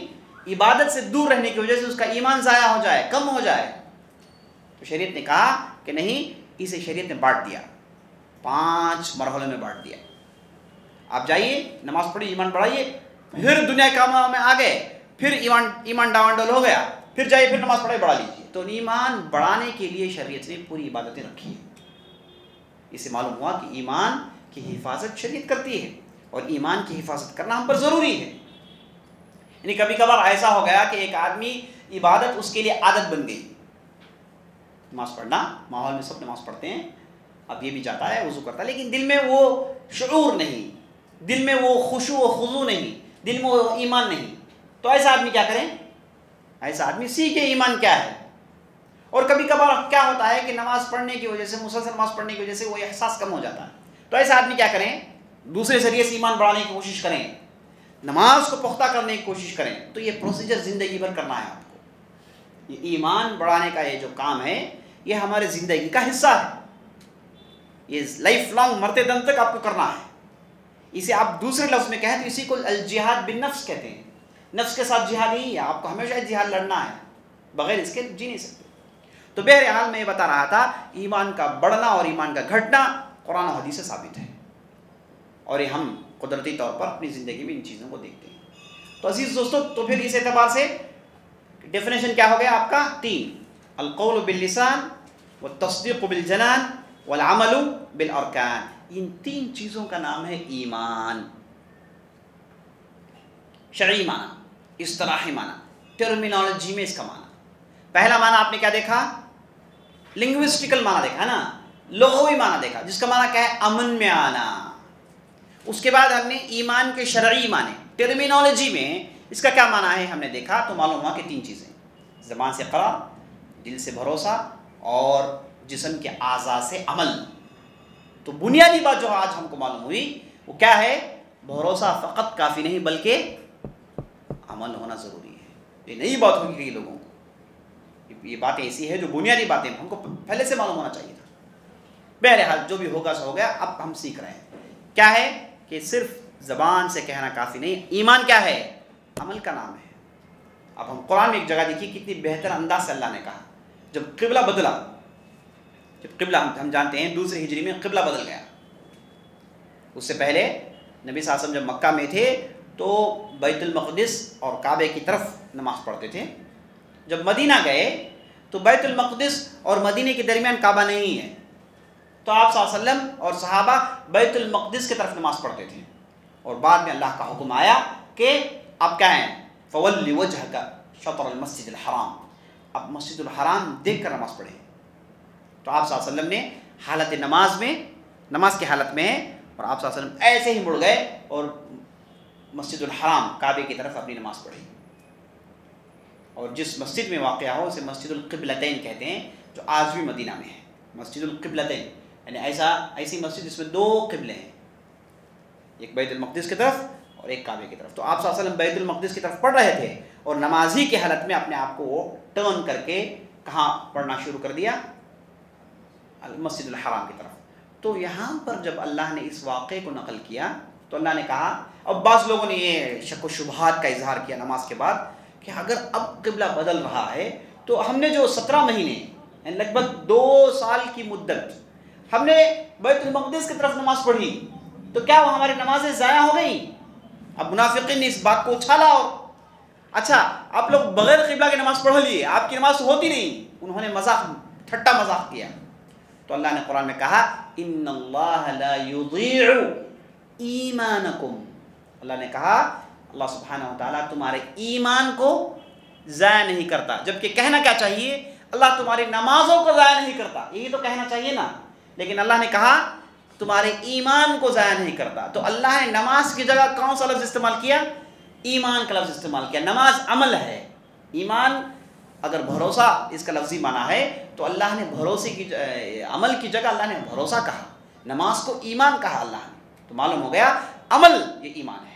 عبادت سے دور رہنے کی وجہ سے اس کا ایمان ضائع ہو جائے، کم ہو جائے۔ تو شریعت نے کہا کہ نہیں، اسے شریعت نے بانٹ دیا، 5 مرحلوں میں بانٹ دیا۔ آپ جائیے، نماز پڑھی، ایمان بڑھائیے، پھر دنیا کے کاموں میں آ گئے، پھر ایمان ڈاوانڈول ہو گیا، پھر جائیے پھر نماز پڑھائی بڑھا لیجیے۔ تو ایمان بڑھانے کے لیے شریعت نے پوری عبادتیں رکھی ہیں۔ اسے معلوم ہوا کہ ایمان کی حفاظت شریعت کرتی ہے، اور ایمان کی حفاظت کرنا ہم پر ضروری ہے۔ یعنی کبھی کبھار ایسا ہو گیا کہ ایک آدمی عبادت اس کے لیے عادت بن گئی، نماز پڑھنا، ماحول میں سب نماز پڑھتے ہیں، اب یہ بھی جاتا ہے، وضو کرتا ہے، لیکن دل میں وہ شعور نہیں، دل میں وہ خشوع و خضوع نہیں، دل میں وہ ایمان نہیں۔ تو ایسا آدمی کیا کریں؟ ایسا آدمی سیکھے ایمان کیا ہے۔ اور کبھی کبھار کیا ہوتا ہے کہ نماز پڑھنے کی وجہ سے، مسلسل نماز پڑھنے کی وجہ سے وہ احساس کم ہو جاتا ہے۔ تو ایسا آدمی کیا کریں؟ دوسرے ذریعے سے ایمان بڑھانے کی کوشش کریں، نماز کو پختہ کرنے کی کوشش کریں۔ تو یہ پروسیجر زندگی بھر کرنا ہے آپ کو۔ یہ ایمان بڑھانے کا یہ جو کام ہے یہ ہمارے زندگی کا حصہ ہے، یہ لائف لانگ، مرتے دم تک آپ کو کرنا ہے۔ اسے آپ دوسرے لفظ میں کہیں تو اسی کو الجہاد بالنفس کہتے ہیں۔ نفس کے ساتھ جہاد ہی ہے، آپ کو ہمیشہ جہاد لڑنا ہے، بغیر اس کے جی نہیں سکتے۔ تو بہرحال میں یہ بتا رہا تھا، ایمان کا بڑھنا اور ایمان کا گھٹنا قرآن و حدیث سے ثابت ہے، اور یہ ہم قدرتی طور پر اپنی زندگی میں ان چیزوں کو دیکھتے ہیں۔ تو عزیز دوستو، تو پھر اس اعتبار سے ڈیفینیشن کیا ہو گیا آپ کا؟ 3: القول باللسان، والتصدیق بالجنان، والعمل بالارکان۔ ان 3 چیزوں کا نام ہے ایمان۔ شرعی معنی، اصطلاحی معنی، ٹرمینالوجی میں اس کا معنی۔ پہلا معنی آپ نے کیا دیکھا؟ لنگوسٹیکل معنی دیکھا نا، لغوی معنی دیکھا، جس کا معنی کیا ہے؟ امن میں آنا۔ اس کے بعد ہم نے ایمان کے شرعی معنی، ٹرمینالوجی میں اس کا کیا معنی ہے ہم نے دیکھا، تو معلوم ہوا کہ 3 چیزیں: زبان سے اقرار، دل سے بھروسہ، اور جسم کے اعضاء سے عمل۔ تو بنیادی بات جو آج ہم کو معلوم ہوئی وہ کیا ہے؟ بھروسہ فقط کافی نہیں بلکہ عمل ہونا ضروری ہے۔ یہ نئی بات ہوگی کئی لوگوں کو، یہ باتیں ایسی ہے جو بنیادی باتیں ہم کو پہلے سے معلوم ہونا چاہیے تھا۔ بہرحال جو بھی ہوگا سو ہو گیا، اب ہم سیکھ رہے ہیں کیا ہے کہ صرف زبان سے کہنا کافی نہیں، ایمان کیا ہے؟ عمل کا نام ہے۔ اب ہم قرآن میں ایک جگہ دیکھیے کتنی بہتر انداز سے اللہ نے کہا، جب قبلہ بدلا، جب قبلہ ہم جانتے ہیں 2 ہجری میں قبلہ بدل گیا، اس سے پہلے نبی صلی اللہ علیہ وسلم جب مکہ میں تھے تو بیت المقدس اور کعبے کی طرف نماز پڑھتے تھے۔ جب مدینہ گئے تو بیت المقدس اور مدینہ کے درمیان کعبہ نہیں ہے، تو آپ صلی اللہ علیہ وسلم اور صحابہ بیت المقدس کی طرف نماز پڑھتے تھے، اور بعد میں اللہ کا حکم آیا کہ اب کیا ہے؟ فَوَلِّ وَجْهَكَ شَطْرَ الْمَسْجِدِ الْحَرَامِ، اب مسجد الحرام دیکھ کر نماز پڑھیں۔ تو آپ صلی اللہ علیہ وسلم نے حالت نماز کی حالت میں ہے، اور آپ صلی اللہ علیہ وسلم ایسے ہی مڑ گئے اور مسجد الحرام کعبے کی طرف اپنی نماز پڑھی، اور جس مسجد میں واقع ہو اسے مسجد القبلتین کہتے ہیں، جو آج بھی مدینہ میں ہے، مسجد القبلتین، یعنی ایسی مسجد جس میں دو قبلے ہیں، ایک بیت المقدس کی طرف اور ایک کعبے کی طرف۔ تو آپ صلی اللہ علیہ وسلم بیت المقدس کی طرف پڑھ رہے تھے، اور نمازی کی حالت میں اپنے آپ کو وہ ٹرن کر کے کہاں پڑھنا شروع کر دیا؟ مسجد الحرام کی طرف۔ تو یہاں پر جب اللہ نے اس واقعے کو نقل کیا تو اللہ نے کہا، اب بعض لوگوں نے یہ شک و شبہات کا اظہار کیا نماز کے بعد کہ اگر اب قبلہ بدل رہا ہے تو ہم نے جو 17 مہینے یعنی لگ بھگ 2 سال کی مدت ہم نے بیت المقدس کی طرف نماز پڑھی، تو کیا وہ ہماری نمازیں ضائع ہو گئیں؟ اب منافقین نے اس بات کو اچھالا، اور اچھا آپ لوگ بغیر قبلہ کی نماز پڑھ لیے، آپ کی نماز ہوتی نہیں، انہوں نے ٹھٹا مذاق کیا۔ تو اللہ نے قرآن میں کہا ان اللہ لا یضیع ایمانکم، اللہ نے کہا اللہ سبحانہ و تعالیٰ تمہارے ایمان کو ضائع نہیں کرتا، جبکہ کہنا کیا چاہیے؟ اللہ تمہاری نمازوں کو ضائع نہیں کرتا، یہی تو کہنا چاہیے نا، لیکن اللہ نے کہا تمہارے ایمان کو ضائع نہیں کرتا۔ تو اللہ نے نماز کی جگہ کون سا لفظ استعمال کیا؟ ایمان کا لفظ استعمال کیا۔ نماز عمل ہے، ایمان اگر بھروسہ اس کا لفظی معنی ہے تو اللہ نے بھروسے کی عمل کی جگہ اللہ نے بھروسہ کہا، نماز کو ایمان کہا اللہ نے، تو معلوم ہو گیا عمل یہ ایمان ہے۔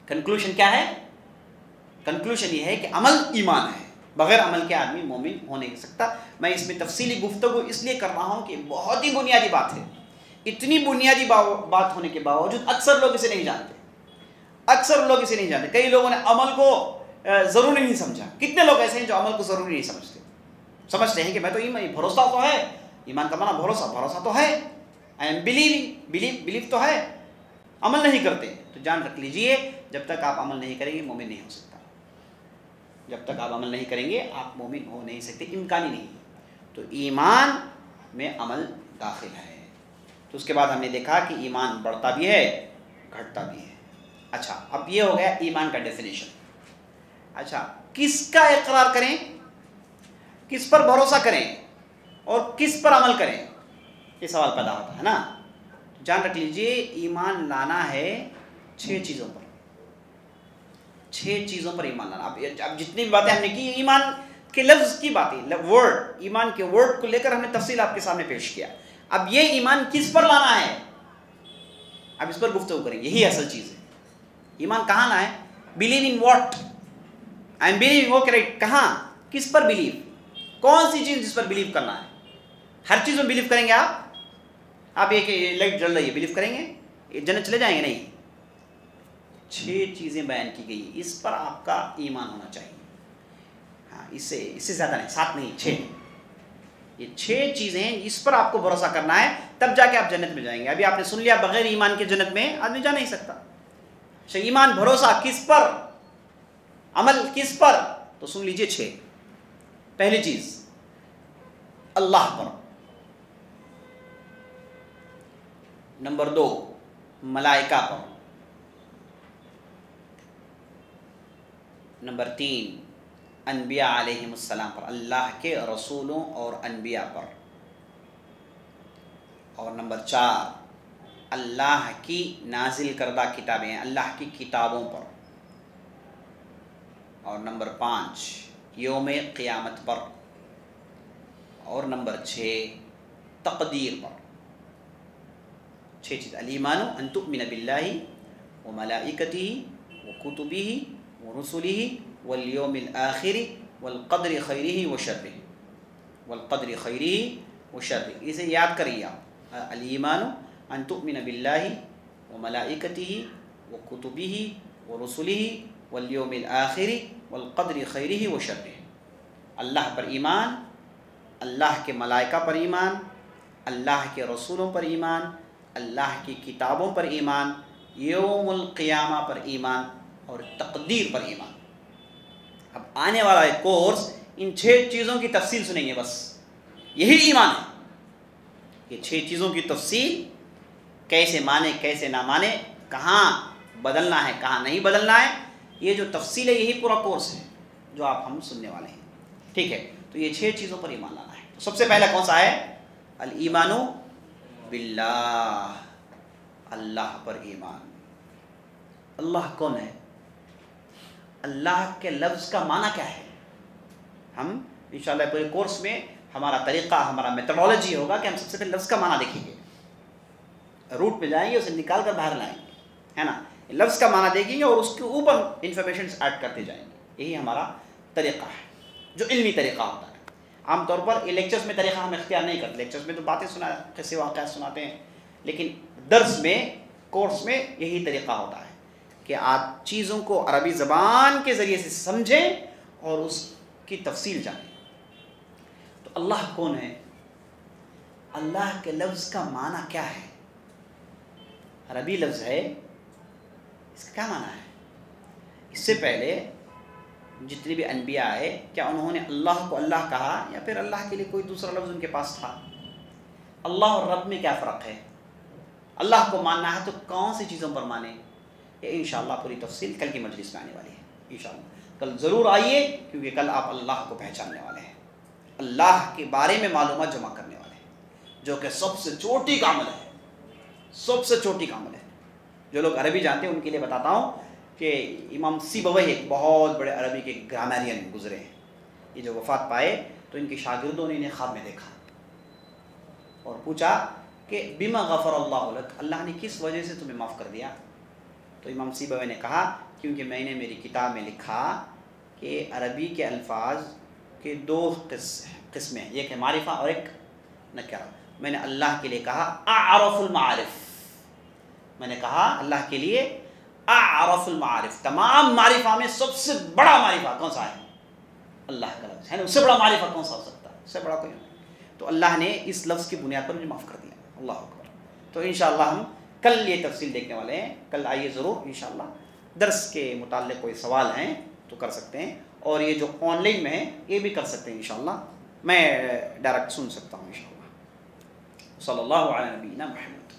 کنکلوژن کیا ہے؟ کنکلوژن یہ ہے کہ عمل ایمان ہے، بغیر عمل کے آدمی مومن ہو نہیں سکتا۔ میں اس میں تفصیلی گفتگو اس لیے کر رہا ہوں کہ بہت ہی بنیادی بات ہے، اتنی بنیادی بات ہونے کے باوجود اکثر لوگ اسے نہیں جانتے، کئی لوگوں نے عمل کو ضروری نہیں سمجھا۔ کتنے لوگ ایسے ہیں جو عمل کو ضروری نہیں سمجھتے ہیں کہ میں تو بھروسہ تو ہے، ایمان کا معنی بھروسہ تو ہے، آئی ایم بلیو تو ہے، عمل نہیں کرتے۔ تو جان رکھ لیجئے جب تک آپ عمل نہیں کریں گے مومن نہیں ہو سکتا، جب تک آپ عمل نہیں کریں گے آپ مومن ہو نہیں سکتے، امکانی نہیں۔ تو ایمان میں عمل داخل ہے۔ تو اس کے بعد ہم نے دیکھا کہ ایمان بڑھتا بھی ہے گھٹتا بھی ہے۔ اچھا اب یہ ہو گیا ایمان کا ڈیفینیشن۔ اچھا کس کا اقرار کریں، کس پر بھروسہ کریں اور کس پر عمل کریں، یہ سوال پیدا ہوتا ہے نا۔ جان رکھ لیجئے ایمان لانا ہے 6 چیزوں پر، 6 چیزوں پر ایمان لانا۔ اب جتنی بھی باتیں ہم نے کی ایمان کے لفظ کی باتیں، ورڈ، ایمان کے ورڈ کو لے کر ہم نے تفصیل آپ کے سامنے پیش کیا۔ اب یہ ایمان کس پر لانا ہے، اب اس پر گفتگو کریں، یہی اصل چیز ہے۔ ایمان کہاں لانا ہے؟ Believe in what? I am believing, okay right, کہاں، کس پر بلیو، کون سی چیز جس پر بلیو کرنا ہے؟ ہر چیز میں بلیو کریں گے آپ ایک لائٹ جل رہی ہے بلیو کریں گے جنت چلے جائیں گے؟ نہیں۔ 6 چیزیں بیان کی گئی، اس پر آپ کا ایمان ہونا چاہیے۔ ہاں اس سے زیادہ نہیں، 7 نہیں، 6۔ یہ 6 چیزیں ہیں، اس پر آپ کو بھروسہ کرنا ہے، تب جا کے آپ جنت میں جائیں گے۔ ابھی آپ نے سن لیا بغیر ایمان کے جنت میں آدمی جا نہیں سکتا۔ اچھا ایمان بھروسہ کس پر، عمل کس پر؟ تو سن لیجئے 6۔ پہلی چیز اللہ پر، نمبر 2 ملائکہ پر، نمبر 3 انبیاء علیہم السلام پر، اللہ کے رسولوں اور انبیاء پر، اور نمبر 4 اللہ کی نازل کردہ کتابیں، اللہ کی کتابوں پر، اور نمبر 5 یوم قیامت پر، اور نمبر 6 تقدیر پر۔ 6 چیز، الایمان ان تؤمن باللہ وملائکتہ وکتبہ ورسلہ والیوم الآخر والقدر خیرہ وشرہ۔ اسے یاد کریے آپ، الایمان ان تؤمن باللہ وملائکتہ وکتبہ ورسلہ والیوم الآخر والقدر خیرہ وشرہ۔ اللہ پر ایمان، اللہ کے ملائکہ پر ایمان، اللہ کے رسولوں پر ایمان، اللہ کی کتابوں پر ایمان، یوم القیامہ پر ایمان، اور تقدیر پر ایمان۔ اب آنے والا ایک کورس ان 6 چیزوں کی تفصیل سنیں گے، بس یہی ایمان ہے۔ یہ 6 چیزوں کی تفصیل، کیسے مانے کیسے نہ مانے، کہاں بدلنا ہے کہاں نہیں بدلنا ہے، یہ جو تفصیل ہے یہی پورا کورس ہے جو آپ ہم سننے والے ہیں، ٹھیک ہے۔ تو یہ 6 چیزوں پر ایمان لانا ہے۔ سب سے پہلا کون سا ہے؟ الایمان باللہ، اللہ پر ایمان۔ اللہ کون ہے؟ اللہ کے لفظ کا معنی کیا ہے؟ ہم انشاءاللہ پورے کورس میں ہمارا طریقہ، ہمارا میتھڈالوجی ہوگا کہ ہم سب سے پہلے لفظ کا معنی دیکھیں گے، روٹ پہ جائیں گے، اسے نکال کر باہر لائیں گے، ہے نا، لفظ کا معنی دیکھیں گے اور اس کے اوپر انفارمیشنز ایڈ کرتے جائیں گے۔ یہی ہمارا طریقہ ہے جو علمی طریقہ ہوتا ہے۔ عام طور پر یہ لیکچرز میں طریقہ ہم اختیار نہیں کرتے، لیکچرز میں تو باتیں قصے واقعات سناتے ہیں، لیکن درس میں، کورس میں یہی طریقہ ہوتا ہے کہ آپ چیزوں کو عربی زبان کے ذریعے سے سمجھیں اور اس کی تفصیل جانیں۔ تو اللہ کون ہے؟ اللہ کے لفظ کا معنی کیا ہے؟ عربی لفظ ہے، اس کا کیا معنی ہے؟ اس سے پہلے جتنے بھی انبیاء آئے، کیا انہوں نے اللہ کو اللہ کہا یا پھر اللہ کے لیے کوئی دوسرا لفظ ان کے پاس تھا؟ اللہ اور رب میں کیا فرق ہے؟ اللہ کو ماننا ہے تو کون سی چیزوں پر مانیں؟ یہ انشاءاللہ پوری تفصیل کل کی مجلس میں آنے والی ہے انشاءاللہ۔ کل ضرور آئیے کیونکہ کل آپ اللہ کو پہچاننے والے ہیں، اللہ کے بارے میں معلومات جمع کرنے والے ہیں، جو کہ سب سے چھوٹی کا عمل ہے، سب سے چھوٹی کا عمل ہے۔ جو لوگ عربی جانتے ہیں ان کے لیے بتاتا ہوں کہ امام سیبویہ ایک بہت بڑے عربی کے گرامرین گزرے ہیں، یہ جو وفات پائے تو ان کے شاگردوں نے انہیں خواب میں دیکھا اور پوچھا کہ بما غفر اللہ لک، اللہ نے کس وجہ سے تمہیں معاف کر دیا؟ تو امام سیبویہ نے کہا کیونکہ میں نے میری کتاب میں لکھا کہ عربی کے الفاظ کے دو قسمیں ہیں، ایک ہے معرفہ اور ایک نکرہ۔ میں نے اللہ کے لیے کہا اعرف المعارف، میں نے کہا اللہ کے لیے اعرف المعارف، تمام معرفہ میں سب سے بڑا معرفہ کون سا ہے؟ اللہ کا لفظ ہے نا، اس سے بڑا معرفہ کون سا ہو سکتا ہے؟ اس سے بڑا کوئی نہیں۔ تو اللہ نے اس لفظ کی بنیاد پر مجھے معاف کر دیا، اللہ اکبر۔ تو انشاءاللہ ہم کل یہ تفصیل دیکھنے والے ہیں، کل آئیے ضرور انشاءاللہ۔ درس کے متعلق کوئی سوال ہیں تو کر سکتے ہیں، اور یہ جو آن لائن میں ہے یہ بھی کر سکتے ہیں انشاءاللہ، میں ڈائریکٹ سن سکتا ہوں انشاءاللہ۔ صلی اللہ علیہ نبینا محمد۔